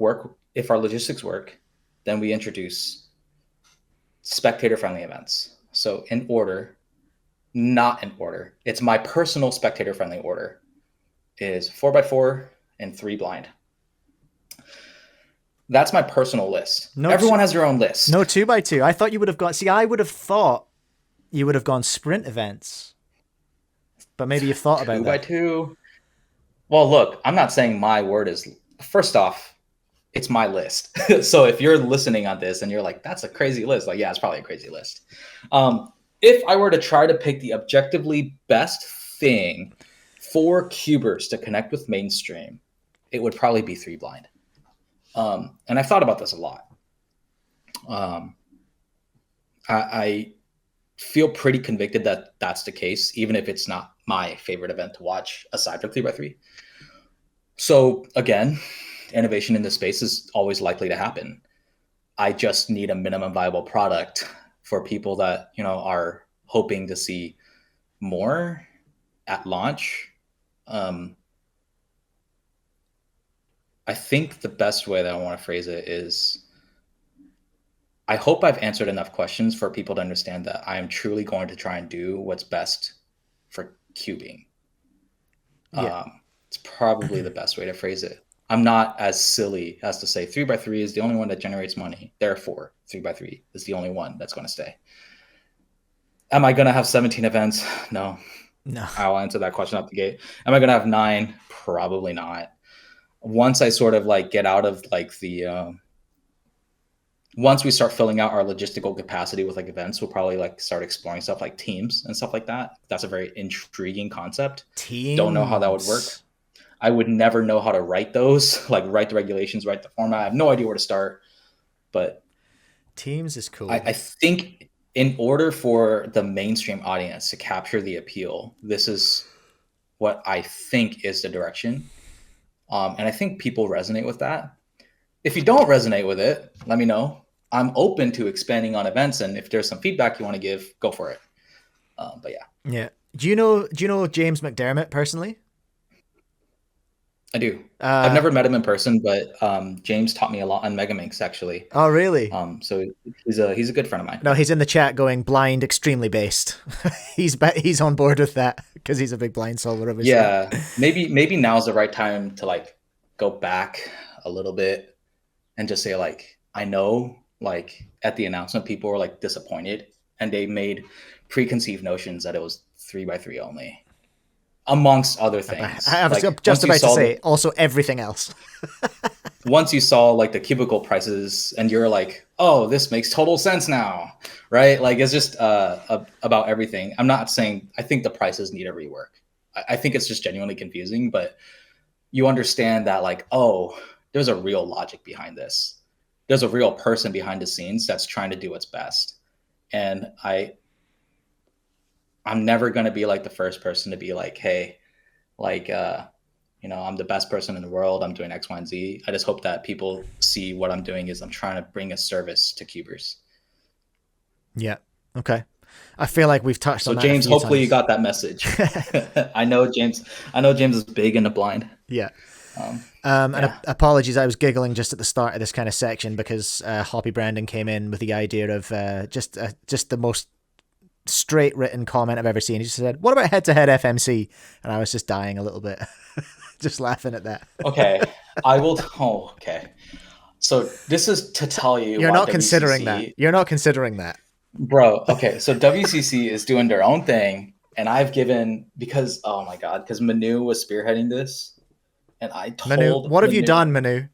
logistics work, then we introduce spectator-friendly events. So in order, not in order. It's my personal spectator-friendly order is 4x4 and 3 blind. That's my personal list. Everyone has their own list. No 2x2. I thought you would have gone. See, I would have thought you would have gone sprint events, but maybe you've thought about that. 2x2. Well, look, I'm not saying my word is. First off, it's my list. So if you're listening on this and you're like, "That's a crazy list," like, yeah, it's probably a crazy list. If I were to try to pick the objectively best thing for cubers to connect with mainstream, it would probably be 3 blind. And I've thought about this a lot. I feel pretty convicted that that's the case, even if it's not my favorite event to watch aside from 3x3. So again, innovation in this space is always likely to happen. I just need a minimum viable product for people that, are hoping to see more at launch. I think the best way that I want to phrase it is, I hope I've answered enough questions for people to understand that I am truly going to try and do what's best for cubing. Yeah. It's probably the best way to phrase it. I'm not as silly as to say 3x3 is the only one that generates money. Therefore, 3x3 is the only one that's going to stay. Am I going to have 17 events? No. I'll answer that question out the gate. Am I going to have 9? Probably not. Once I sort of get out of once we start filling out our logistical capacity with events, we'll probably start exploring stuff like teams and stuff like that. That's a very intriguing concept. Teams. Don't know how that would work. I would never know how to write those, write the regulations, write the format. I have no idea where to start, but teams is cool. I think in order for the mainstream audience to capture the appeal, this is what I think is the direction. And I think people resonate with that. If you don't resonate with it, let me know. I'm open to expanding on events, and if there's some feedback you want to give, go for it. But yeah. Yeah. Do you know James McDermott personally? I do. I've never met him in person, but James taught me a lot on Megaminx, actually. Oh, really? So he's a good friend of mine. No, he's in the chat going blind, extremely based. he's on board with that because he's a big blind solver. Obviously. Yeah, maybe now's the right time to go back a little bit and just say I know at the announcement people were disappointed and they made preconceived notions that it was 3x3 only. amongst other I things. was Like just about to say also everything else. once you saw like the cubicle prices and you're like, oh, this makes total sense now, right? Like it's just about everything. I'm not saying I think the prices need a rework. I think it's just genuinely confusing, but you understand that like, oh, there's a real logic behind this. There's a real person behind the scenes that's trying to do what's best. And I'm never going to be like the first person to be like, hey, like, I'm the best person in the world. I'm doing X, Y, and Z. I just hope that people see what I'm doing is I'm trying to bring a service to cubers. Yeah. Okay. I feel like we've touched So on that James, a few hopefully you times. got that message. I know James is big in the blind. Yeah. Um, And apologies, I was giggling just at the start of this kind of section because Hoppy Brandon came in with the idea of just the most straight written comment I've ever seen. He just said, "What about head-to-head FMC?" And I was just dying a little bit, just laughing at that. Okay, I will. Oh, okay. So this is to tell you You're why not considering that. WCC, You're not considering that, bro. Okay, so WCC is doing their own thing, and I've given because oh my god, because Manu was spearheading this, and I Manu. told What have you Manu, done, Manu?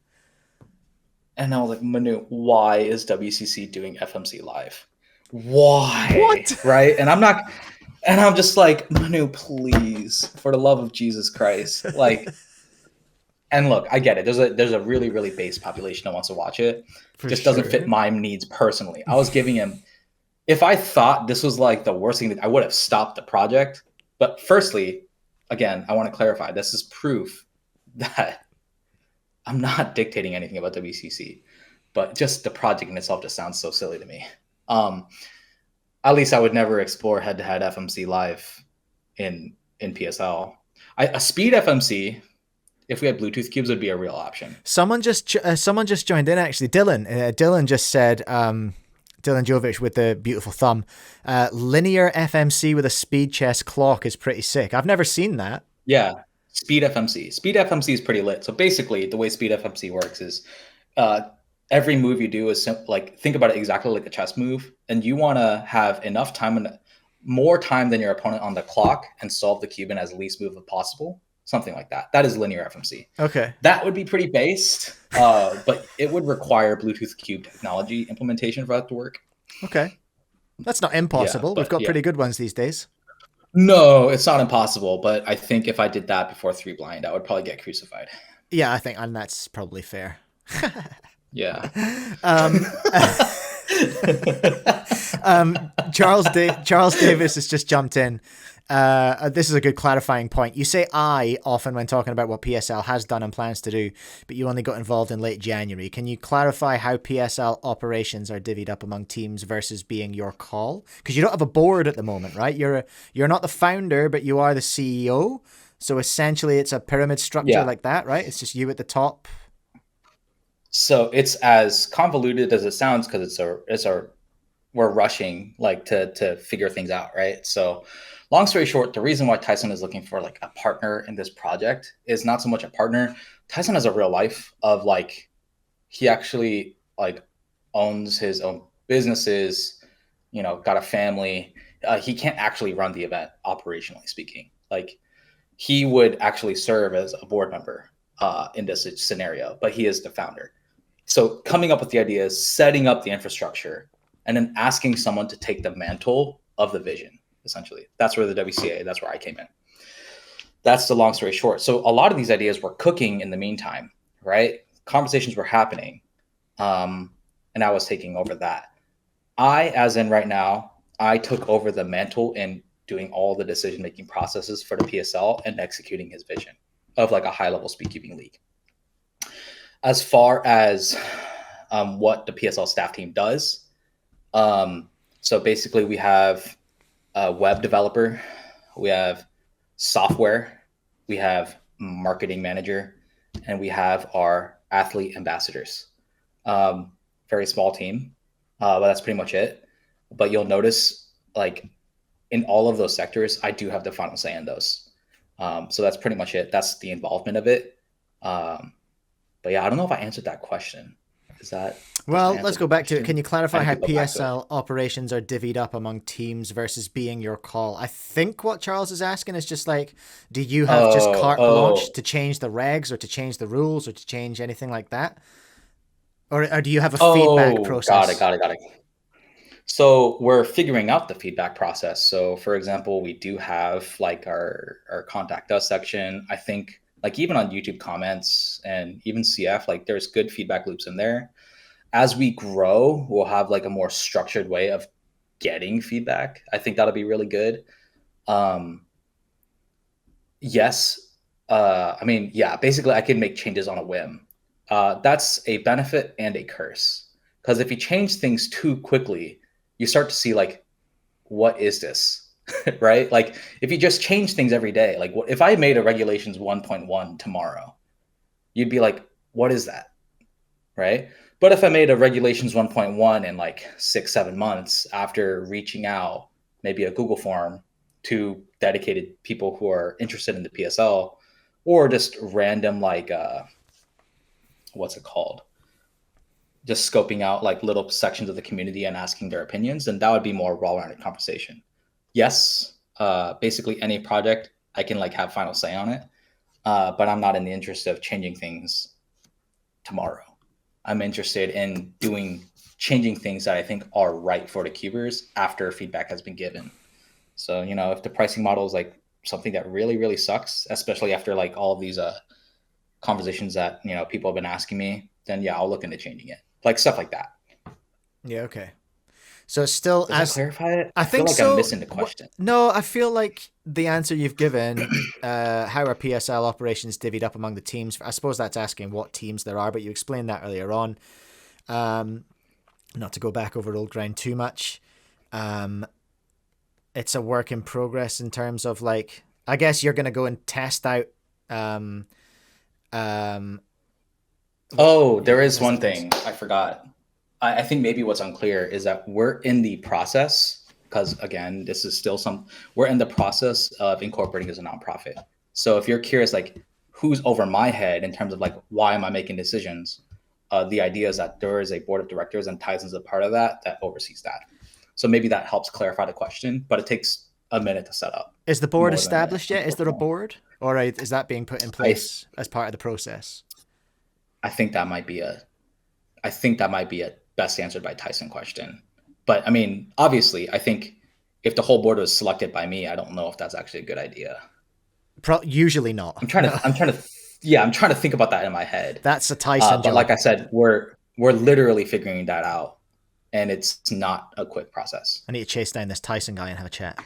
and I was like, Manu, why is WCC doing FMC live? Why? What? Right? And I'm just like, Manu, please, for the love of Jesus Christ, like. And look, I get it. There's a really, really base population that wants to watch it. For Just doesn't fit sure. my needs personally. I was giving him, if I thought this was like the worst thing, I would have stopped the project. But firstly, again, I want to clarify, this is proof that I'm not dictating anything about WCC, but just the project in itself just sounds so silly to me. At least I would never explore head-to-head FMC live in PSL. A speed FMC, if we had Bluetooth cubes, would be a real option. Someone just joined in actually. Dylan just said, Dylan Jovic with the beautiful thumb, linear FMC with a speed chess clock is pretty sick. I've never seen that. Yeah, speed FMC. Speed FMC is pretty lit. So basically, the way speed FMC works is every move you do is like think about it exactly like a chess move, and you want to have enough time and more time than your opponent on the clock and solve the cube in as least move as possible. Something like that. That is linear FMC. Okay. That would be pretty based, but it would require Bluetooth cube technology implementation for that to work. Okay. That's not impossible. Yeah, We've got pretty good ones these days. No, it's not impossible, but I think if I did that before 3 blind, I would probably get crucified. Yeah, I think, and that's probably fair. Yeah. Charles Davis has just jumped in. This is a good clarifying point. You say I often when talking about what PSL has done and plans to do, but you only got involved in late January. Can you clarify how PSL operations are divvied up among teams versus being your call? Because you don't have a board at the moment, right? You're not the founder, but you are the CEO. So essentially, it's a pyramid structure like that, right? It's just you at the top. So it's as convoluted as it sounds because we're rushing like to figure things out, right? So long story short, the reason why Tyson is looking for like a partner in this project is not so much a partner. Tyson has a real life of like, he actually like owns his own businesses, got a family. He can't actually run the event operationally speaking. Like he would actually serve as a board member in this scenario, but he is the founder. So coming up with the idea is setting up the infrastructure and then asking someone to take the mantle of the vision, essentially. That's where the WCA, that's where I came in. That's the long story short. So a lot of these ideas were cooking in the meantime, right? Conversations were happening, and I was taking over that. As in right now, I took over the mantle in doing all the decision-making processes for the PSL and executing his vision of like a high-level speedcubing league. As far as what the PSL staff team does, so basically we have a web developer, we have software, we have marketing manager, and we have our athlete ambassadors. Very small team, but that's pretty much it. But you'll notice like in all of those sectors, I do have the final say in those. So that's pretty much it. That's the involvement of it. But yeah, I don't know if I answered that question. Is that Well, let's go back to it. Can you clarify I how need to go back to it. PSL operations are divvied up among teams versus being your call? I think what Charles is asking is just like, do you have just Oh, carte blanche oh, to change the regs or to change the rules or to change anything like that? Or do you have a feedback oh, got it, process? got it, got it. So we're figuring out the feedback process. So for example, we do have like our contact us section. I think like even on YouTube comments and even CF, like there's good feedback loops in there. As we grow, we'll have like a more structured way of getting feedback. I think that'll be really good. Um, yes. I mean, yeah, basically I can make changes on a whim. That's a benefit and a curse. Because if you change things too quickly, you start to see like, what is this? Right? Like if you just change things every day, like if I made a regulations 1.1 tomorrow, you'd be like, what is that? Right? But if I made a regulations 1.1 in like 6, 7 months after reaching out, maybe a Google form to dedicated people who are interested in the PSL, or just random like what's it called? Just scoping out like little sections of the community and asking their opinions, then that would be more well-rounded conversation. Yes, basically any project I can like have final say on it, but I'm not in the interest of changing things tomorrow. I'm interested in changing things that I think are right for the cubers after feedback has been given. So, if the pricing model is like something that really, really sucks, especially after like all of these conversations that, people have been asking me, then yeah, I'll look into changing it. Like stuff like that. Yeah, okay. So it's still Does that as clarify it? I I feel think like I'm so. missing the question. No, I feel like the answer you've given, how are PSL operations divvied up among the teams? I suppose that's asking what teams there are, but you explained that earlier on. Not to go back over old ground too much. It's a work in progress in terms of like, I guess you're going to go and test out. Um, um, Oh, there yeah, is that's the one things. thing I forgot. I think maybe what's unclear is that we're in the process, because again, this is still we're in the process of incorporating as a nonprofit. So if you're curious, like who's over my head in terms of like why am I making decisions, the idea is that there is a board of directors and Tyson's a part of that oversees that. So maybe that helps clarify the question, but it takes a minute to set up, Is the board more than a minute, established yet? Is there a unfortunately. board, or is that being put in I place as part of the process? I think that might be a I think that might be a best answered by Tyson question. But I mean, obviously, I think if the whole board was selected by me, I don't know if that's actually a good idea. Usually not. I'm trying No, to, I'm trying to, yeah, I'm trying to think about that in my head. that's a Tyson But like job. I said, we're literally figuring that out, and it's not a quick process. I need to chase down this Tyson guy and have a chat.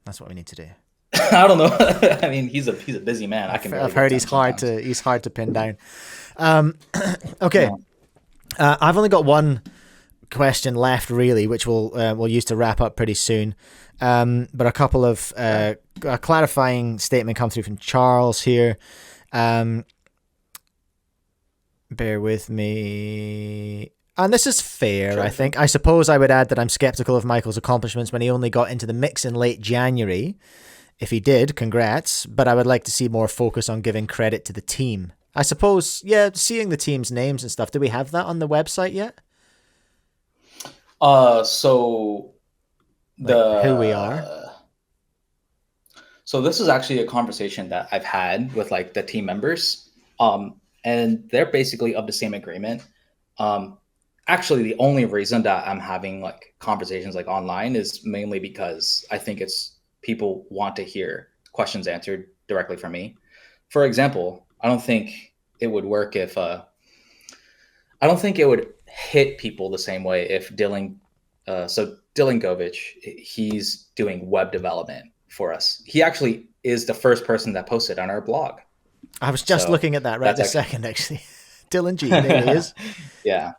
That's what we need to do. I don't know. I mean, he's a busy man. I can I've barely get heard to he's him sometimes. hard to pin down. Um, okay, Yeah. I've only got one question left, really, which we'll use to wrap up pretty soon. But a couple of a clarifying statement come through from Charles here. Bear with me. And this is fair, Sure, I sure. think. I suppose I would add that I'm skeptical of Michael's accomplishments when he only got into the mix in late January. If he did, congrats. But I would like to see more focus on giving credit to the team. I suppose, yeah, seeing the team's names and stuff. Do we have that on the website yet? So Like who we are? the So this is actually a conversation that I've had with like the team members, and they're basically of the same agreement. Um, Actually, the only reason that I'm having like conversations like online is mainly because I think it's people want to hear questions answered directly from me. For example, I don't think it would hit people the same way if Dylan Govic, he's doing web development for us. He actually is the first person that posted on our blog. I was just So looking at that right that's this actually, second, actually. Dylan G, there he is. yeah.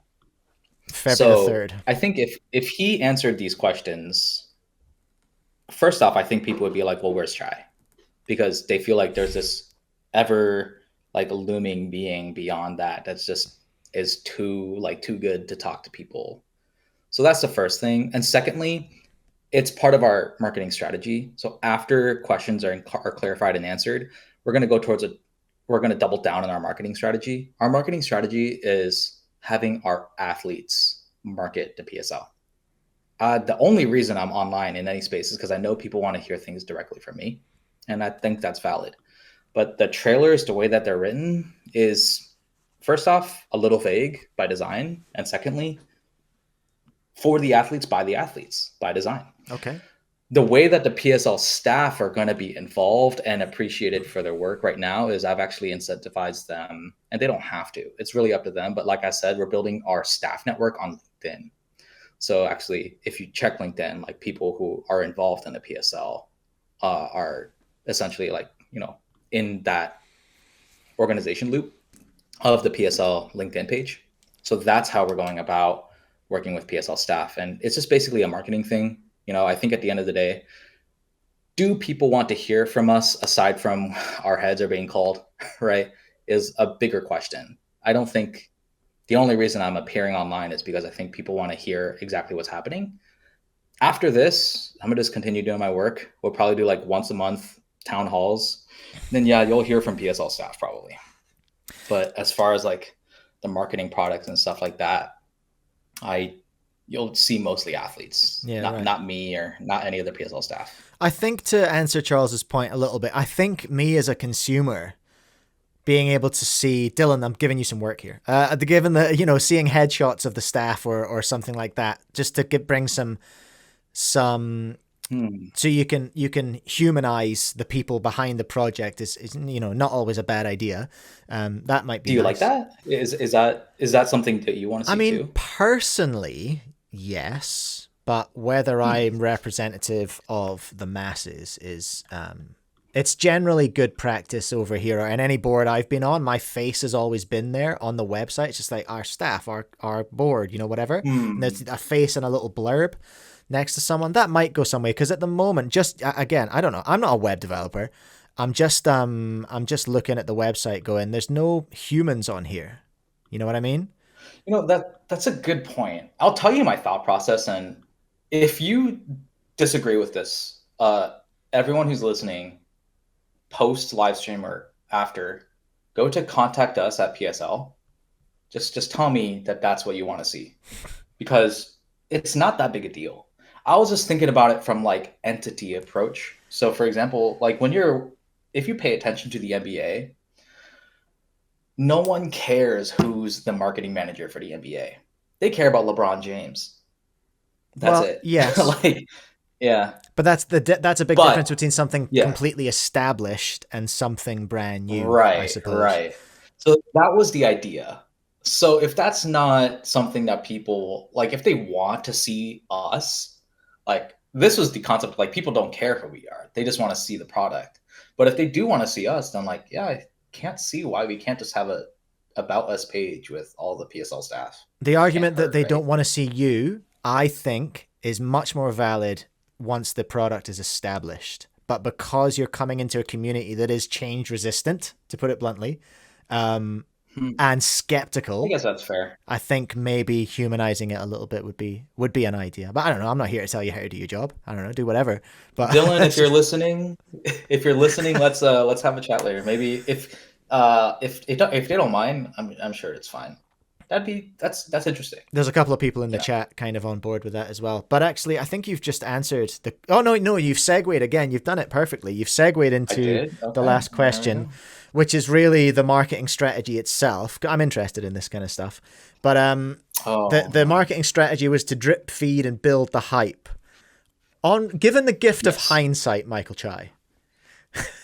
February the So 3rd. I think if he answered these questions, first off, I think people would be like, well, where's Chai? Because they feel like there's this ever like looming being beyond that that's just is too good to talk to people. So that's the first thing. And secondly, it's part of our marketing strategy. So after questions are clarified and answered, we're going to double down on our marketing strategy. Our marketing strategy is having our athletes market to PSL. The only reason I'm online in any space is because I know people want to hear things directly from me, and I think that's valid. But the trailers, the way that they're written, is first off a little vague by design, and secondly, for the athletes by the athletes by design. Okay. The way that the PSL staff are going to be involved and appreciated for their work right now is I've actually incentivized them, and they don't have to. It's really up to them. But like I said, we're building our staff network on LinkedIn. So actually, if you check LinkedIn, like people who are involved in the PSL are essentially like, in that organization loop of the PSL LinkedIn page. So that's how we're going about working with PSL staff. And it's just basically a marketing thing. I think at the end of the day, do people want to hear from us aside from our heads are being called, right? Is a bigger question. I don't think the only reason I'm appearing online is because I think people want to hear exactly what's happening. After this, I'm going to just continue doing my work. We'll probably do like once a month town halls. Then yeah, you'll hear from PSL staff probably. But as far as like the marketing products and stuff like that, you'll see mostly athletes, not me or not any of the PSL staff. I think to answer Charles's point a little bit, I think me as a consumer being able to see Dylan, I'm giving you some work here. Given the, seeing headshots of the staff or something like that, just to bring some so you can humanize the people behind the project is not always a bad idea. That might be. Do you nice. like that? Is that something that you want to see too? Personally, yes, but whether I'm representative of the masses is it's generally good practice over here. And any board I've been on, my face has always been there on the website. It's just like our staff, our board, whatever. And there's a face and a little blurb next to someone. That might go some way, because at the moment, just again, I don't know. I'm not a web developer. I'm just looking at the website going, there's no humans on here. You know what I mean? That's a good point. I'll tell you my thought process, and if you disagree with this, everyone who's listening, post live stream or after, go to contact us at PSL. Just tell me that that's what you want to see, because it's not that big a deal. I was just thinking about it from like entity approach. So for example, like if you pay attention to the NBA, no one cares who's the marketing manager for the NBA. They care about LeBron James. That's it. Yes. Yeah. But that's a big difference between something completely established and something brand new, right, I suppose. Right. So that was the idea. So if that's not something that people, like if they want to see us, like this was the concept, like people don't care who we are. They just want to see the product. But if they do want to see us, then like, yeah, I can't see why we can't just have a about us page with all the PSL staff. The argument that they don't want to see you, I think, is much more valid once the product is established. But because you're coming into a community that is change resistant, to put it bluntly, and skeptical, I guess that's fair. I think maybe humanizing it a little bit would be an idea. But I don't know. I'm not here to tell you how to do your job. I don't know. Do whatever. But Dylan, if you're listening, let's have a chat later. Maybe if they don't mind, I'm sure it's fine. That's interesting. There's a couple of people in the chat kind of on board with that as well. But actually, I think you've just answered the. Oh no, you've segued again. You've done it perfectly. You've segued into the last question, which is really the marketing strategy itself. I'm interested in this kind of stuff, but the marketing strategy was to drip feed and build the hype. Given the gift of hindsight, Michael Chai.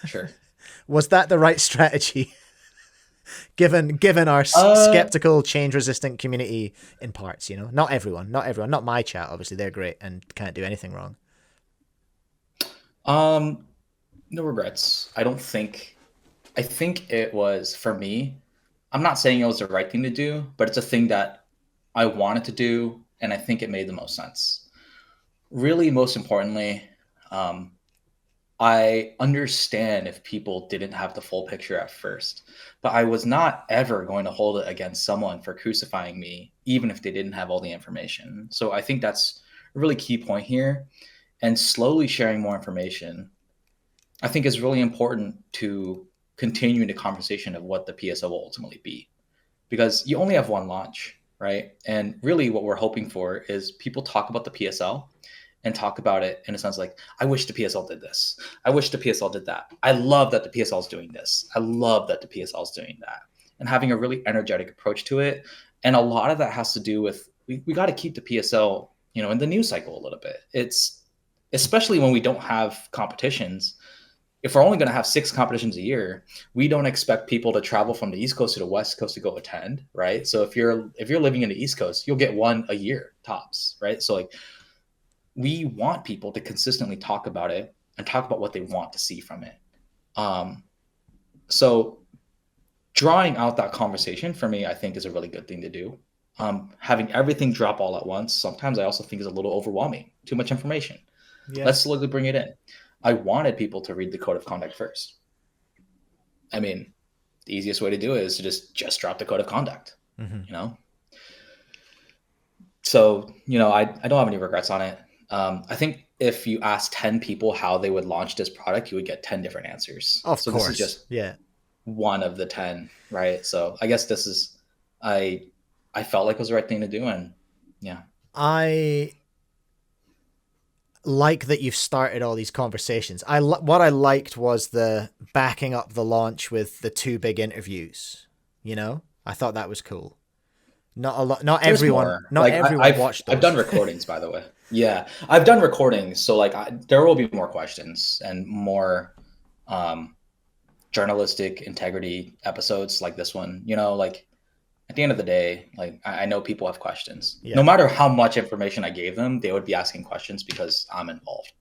Sure. Was that the right strategy? Given our skeptical, change-resistant community in parts, not everyone, not my chat. Obviously, they're great and can't do anything wrong. No regrets. I think it was, for me, I'm not saying it was the right thing to do, but it's a thing that I wanted to do, and I think it made the most sense. Really, most importantly, I understand if people didn't have the full picture at first, but I was not ever going to hold it against someone for crucifying me, even if they didn't have all the information. So I think that's a really key point here. And slowly sharing more information, I think, is really important to continue the conversation of what the PSL will ultimately be. Because you only have one launch. right? And really what we're hoping for is people talk about the PSL and talk about it in a sense like, I wish the PSL did this. I wish the PSL did that. I love that the PSL is doing this. I love that the PSL is doing that. And having a really energetic approach to it. And a lot of that has to do with, we got to keep the PSL, in the news cycle a little bit. It's especially when we don't have competitions. If we're only going to have 6 competitions a year, we don't expect people to travel from the East Coast to the West Coast to go attend, right? So if you're living in the East Coast, you'll get one a year tops, right? So like, we want people to consistently talk about it and talk about what they want to see from it. So drawing out that conversation for me, I think, is a really good thing to do. Having everything drop all at once, sometimes I also think is a little overwhelming. Too much information. Yeah. Let's slowly bring it in. I wanted people to read the code of conduct first. I mean, the easiest way to do it is to just drop the code of conduct, So, I don't have any regrets on it. I think if you ask 10 people how they would launch this product, you would get 10 different answers. Of course. This is just one of the 10, right? So I guess this is, I felt like it was the right thing to do. And yeah. I like that you've started all these conversations. What I liked was the backing up the launch with the 2 big interviews. I thought that was cool. Not everyone watched those. I've done recordings, by the way. Yeah, I've done recordings. So there will be more questions and more journalistic integrity episodes like this one. At the end of the day, I know people have questions. Yeah. No matter how much information I gave them, they would be asking questions because I'm involved.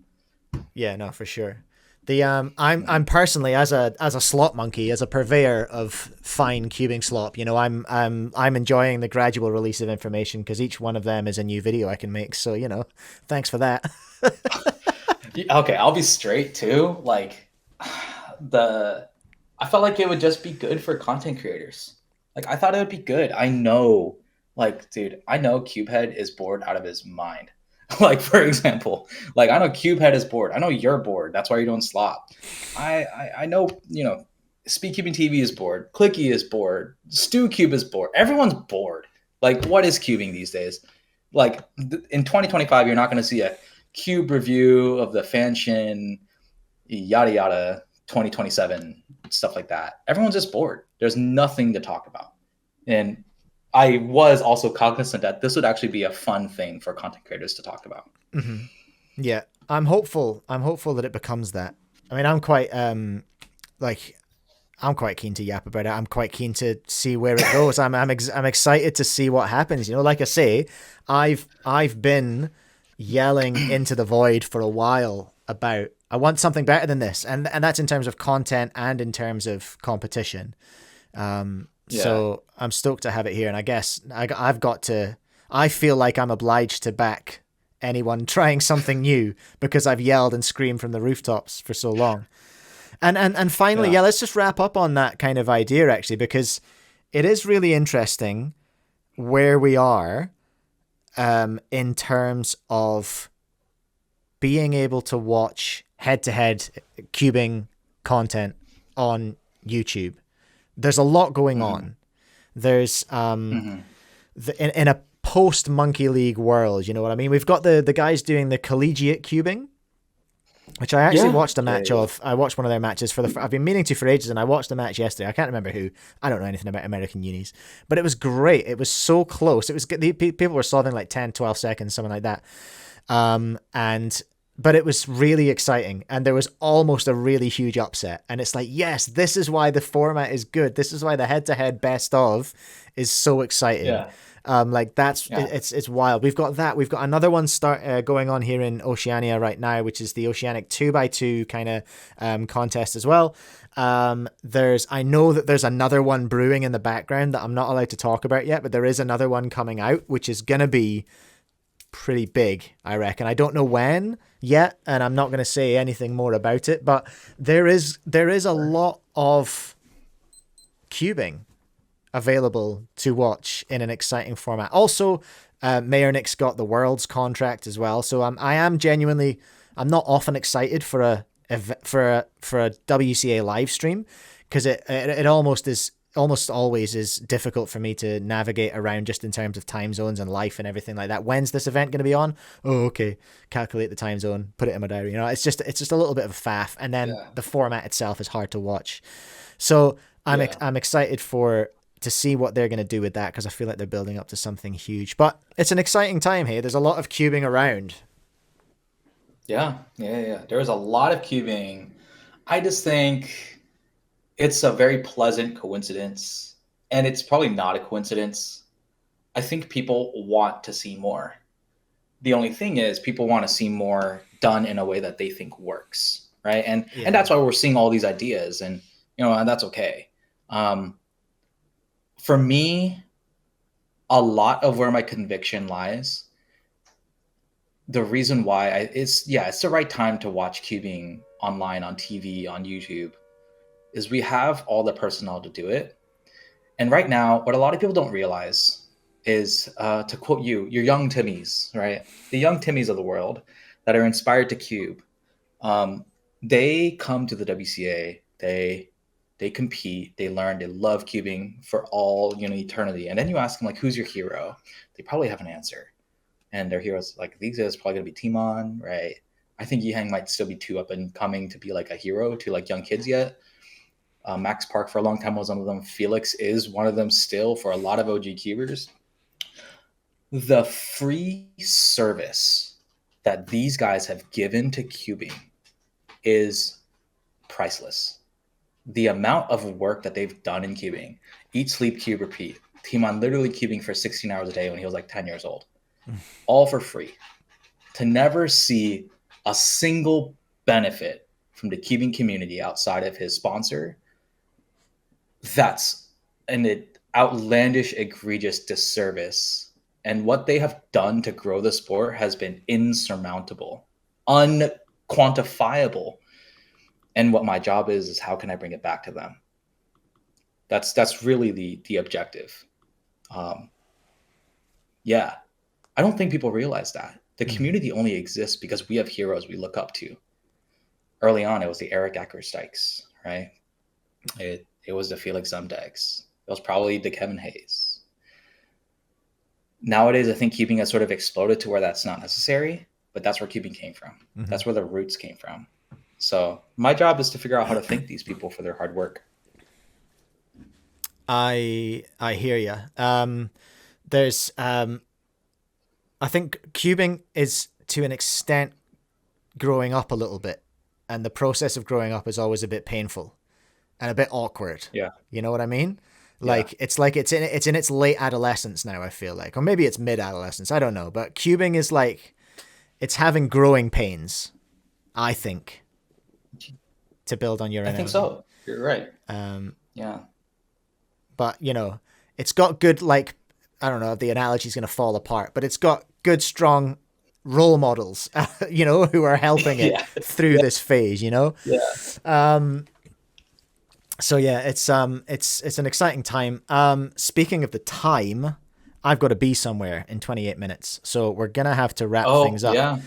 Yeah, no, for sure. I'm personally as a slop monkey, as a purveyor of fine cubing slop, I'm enjoying the gradual release of information because each one of them is a new video I can make. So, thanks for that. Okay, I'll be straight too. I felt like it would just be good for content creators. I thought it would be good. I know, dude, I know Cubehead is bored out of his mind. For example, I know Cubehead is bored. I know you're bored. That's why you're doing slop. I know, Speedcubing TV is bored. Clicky is bored. StewCube is bored. Everyone's bored. What is cubing these days? In 2025, you're not going to see a cube review of the Fanshin, yada, yada, 2027, stuff like that. Everyone's just bored. There's nothing to talk about. And I was also cognizant that this would actually be a fun thing for content creators to talk about. Mm-hmm. Yeah, I'm hopeful that it becomes that. I mean, I'm quite keen to yap about it. I'm quite keen to see where it goes. I'm excited to see what happens. Like I say, I've been yelling into the void for a while about I want something better than this, and that's in terms of content and in terms of competition. So I'm stoked to have it here, and I guess I feel like I'm obliged to back anyone trying something new because I've yelled and screamed from the rooftops for so long. And finally, let's just wrap up on that kind of idea actually, because it is really interesting where we are in terms of being able to watch head-to-head cubing content on YouTube. There's a lot going on. There's in a post Monkey League world, you know what I mean? We've got the guys doing the collegiate cubing, which I actually watched a match of. I watched one of their matches I've been meaning to for ages, and I watched the match yesterday. I can't remember who. I don't know anything about American unis, but it was great. It was so close. It was the people were solving 10, 12 seconds, something like that. But it was really exciting, and there was almost a really huge upset. And it's yes, this is why the format is good. This is why the head-to-head best of is so exciting. Yeah. It's wild. We've got that. We've got another one going on here in Oceania right now, which is the Oceanic 2x2 kind of contest as well. I know that there's another one brewing in the background that I'm not allowed to talk about yet, but there is another one coming out, which is going to be pretty big, I reckon. I don't know when yet, and I'm not going to say anything more about it, but there is a lot of cubing available to watch in an exciting format. Also, Mayor Nick's got the Worlds contract as well, so I'm not often excited for a WCA live stream because it almost is almost always is difficult for me to navigate around just in terms of time zones and life and everything like that. When's this event going to be on? Oh, okay. Calculate the time zone, put it in my diary. You know, it's just a little bit of a faff. And then the format itself is hard to watch. So I'm excited to see what they're going to do with that, because I feel like they're building up to something huge. But it's an exciting time here. There's a lot of cubing around. Yeah. There's a lot of cubing. I just think it's a very pleasant coincidence, and it's probably not a coincidence. I think people want to see more. The only thing is, people want to see more done in a way that they think works, right? And that's why we're seeing all these ideas, and and that's okay. For me, a lot of where my conviction lies, the reason why it's the right time to watch cubing online, on TV, on YouTube, is we have all the personnel to do it. And right now, what a lot of people don't realize is, to quote your young Timmies, right? The young Timmies of the world that are inspired to cube, they come to the WCA, they compete, they learn, they love cubing for all eternity. And then you ask them, like, who's your hero? They probably have an answer. And their heroes, like, these guys, probably going to be Timon, right? I think Yihang might still be too up and coming to be like a hero to like young kids yet. Max Park for a long time was one of them. Felix is one of them still for a lot of OG cubers. The free service that these guys have given to cubing is priceless. The amount of work that they've done in cubing, eat, sleep, cube, repeat. Timon literally cubing for 16 hours a day when he was like 10 years old. All for free. To never see a single benefit from the cubing community outside of his sponsor, that's an outlandish, egregious disservice. And what they have done to grow the sport has been insurmountable, unquantifiable. And what my job is how can I bring it back to them? That's really the objective. I don't think people realize that. The community only exists because we have heroes we look up to. Early on, it was the Eric Eckerstykes, right? It was the Felix Zumdegs. It was probably the Kevin Hayes. Nowadays, I think cubing has sort of exploded to where that's not necessary, but that's where cubing came from. Mm-hmm. That's where the roots came from. So my job is to figure out how to thank these people for their hard work. I hear you. There's I think cubing is to an extent growing up a little bit, and the process of growing up is always a bit painful and a bit awkward. Yeah. You know what I mean? Like it's in its late adolescence now, I feel like, or maybe it's mid adolescence. I don't know, but cubing is like, it's having growing pains, I think, to build on your own. I think so. You're right. Yeah. But it's got good, like, I don't know, the analogy is going to fall apart, but it's got good, strong role models, who are helping it through this phase, Yeah. So yeah, it's an exciting time. Speaking of the time, I've got to be somewhere in 28 minutes, so we're going to have to wrap things up. Yeah.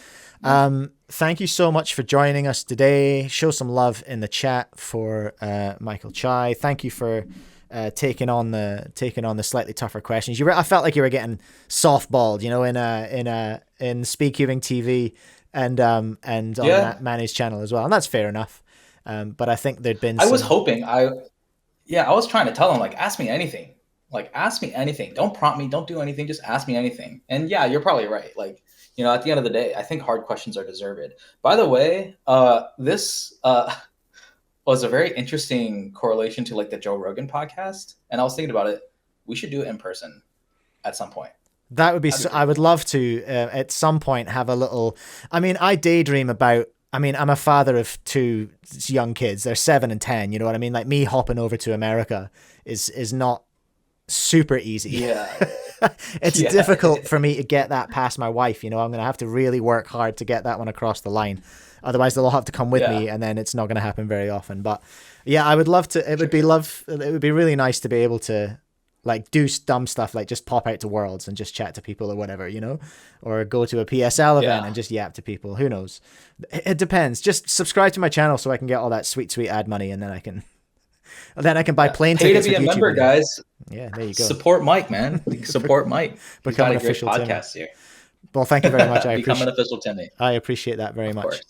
Thank you so much for joining us today. Show some love in the chat for Michael Chai. Thank you for taking on the slightly tougher questions. I felt like you were getting softballed, in Speedcubing TV and on Manny's channel as well, and that's fair enough. But I think there'd been. I was hoping. I was trying to tell him, like, ask me anything. Like, ask me anything. Don't prompt me. Don't do anything. Just ask me anything. And yeah, you're probably right. Like, at the end of the day, I think hard questions are deserved. By the way, this was a very interesting correlation to like the Joe Rogan podcast. And I was thinking about it. We should do it in person at some point. That would be. I would love to at some point have a little. I mean, I daydream about. I mean, I'm a father of two young kids. They're 7 and 10. You know what I mean? Like, me hopping over to America is not super easy. Yeah. It's difficult for me to get that past my wife. I'm going to have to really work hard to get that one across the line. Otherwise, they'll all have to come with me, and then it's not going to happen very often. But yeah, I would love to. It would be really nice to be able to, like, do dumb stuff, like just pop out to Worlds and just chat to people or whatever, or go to a PSL event and just yap to people. Who knows? It depends. Just subscribe to my channel so I can get all that sweet ad money, and then I can And then I can buy plane Pay to tickets be with a YouTube member, video. guys. Yeah, there you go. Support Mike, man. Support Mike. He's Become got an a great official Timmy. podcast here. Well, thank you very much. I Become appreciate. an official Timmy. I appreciate that very Of much. course.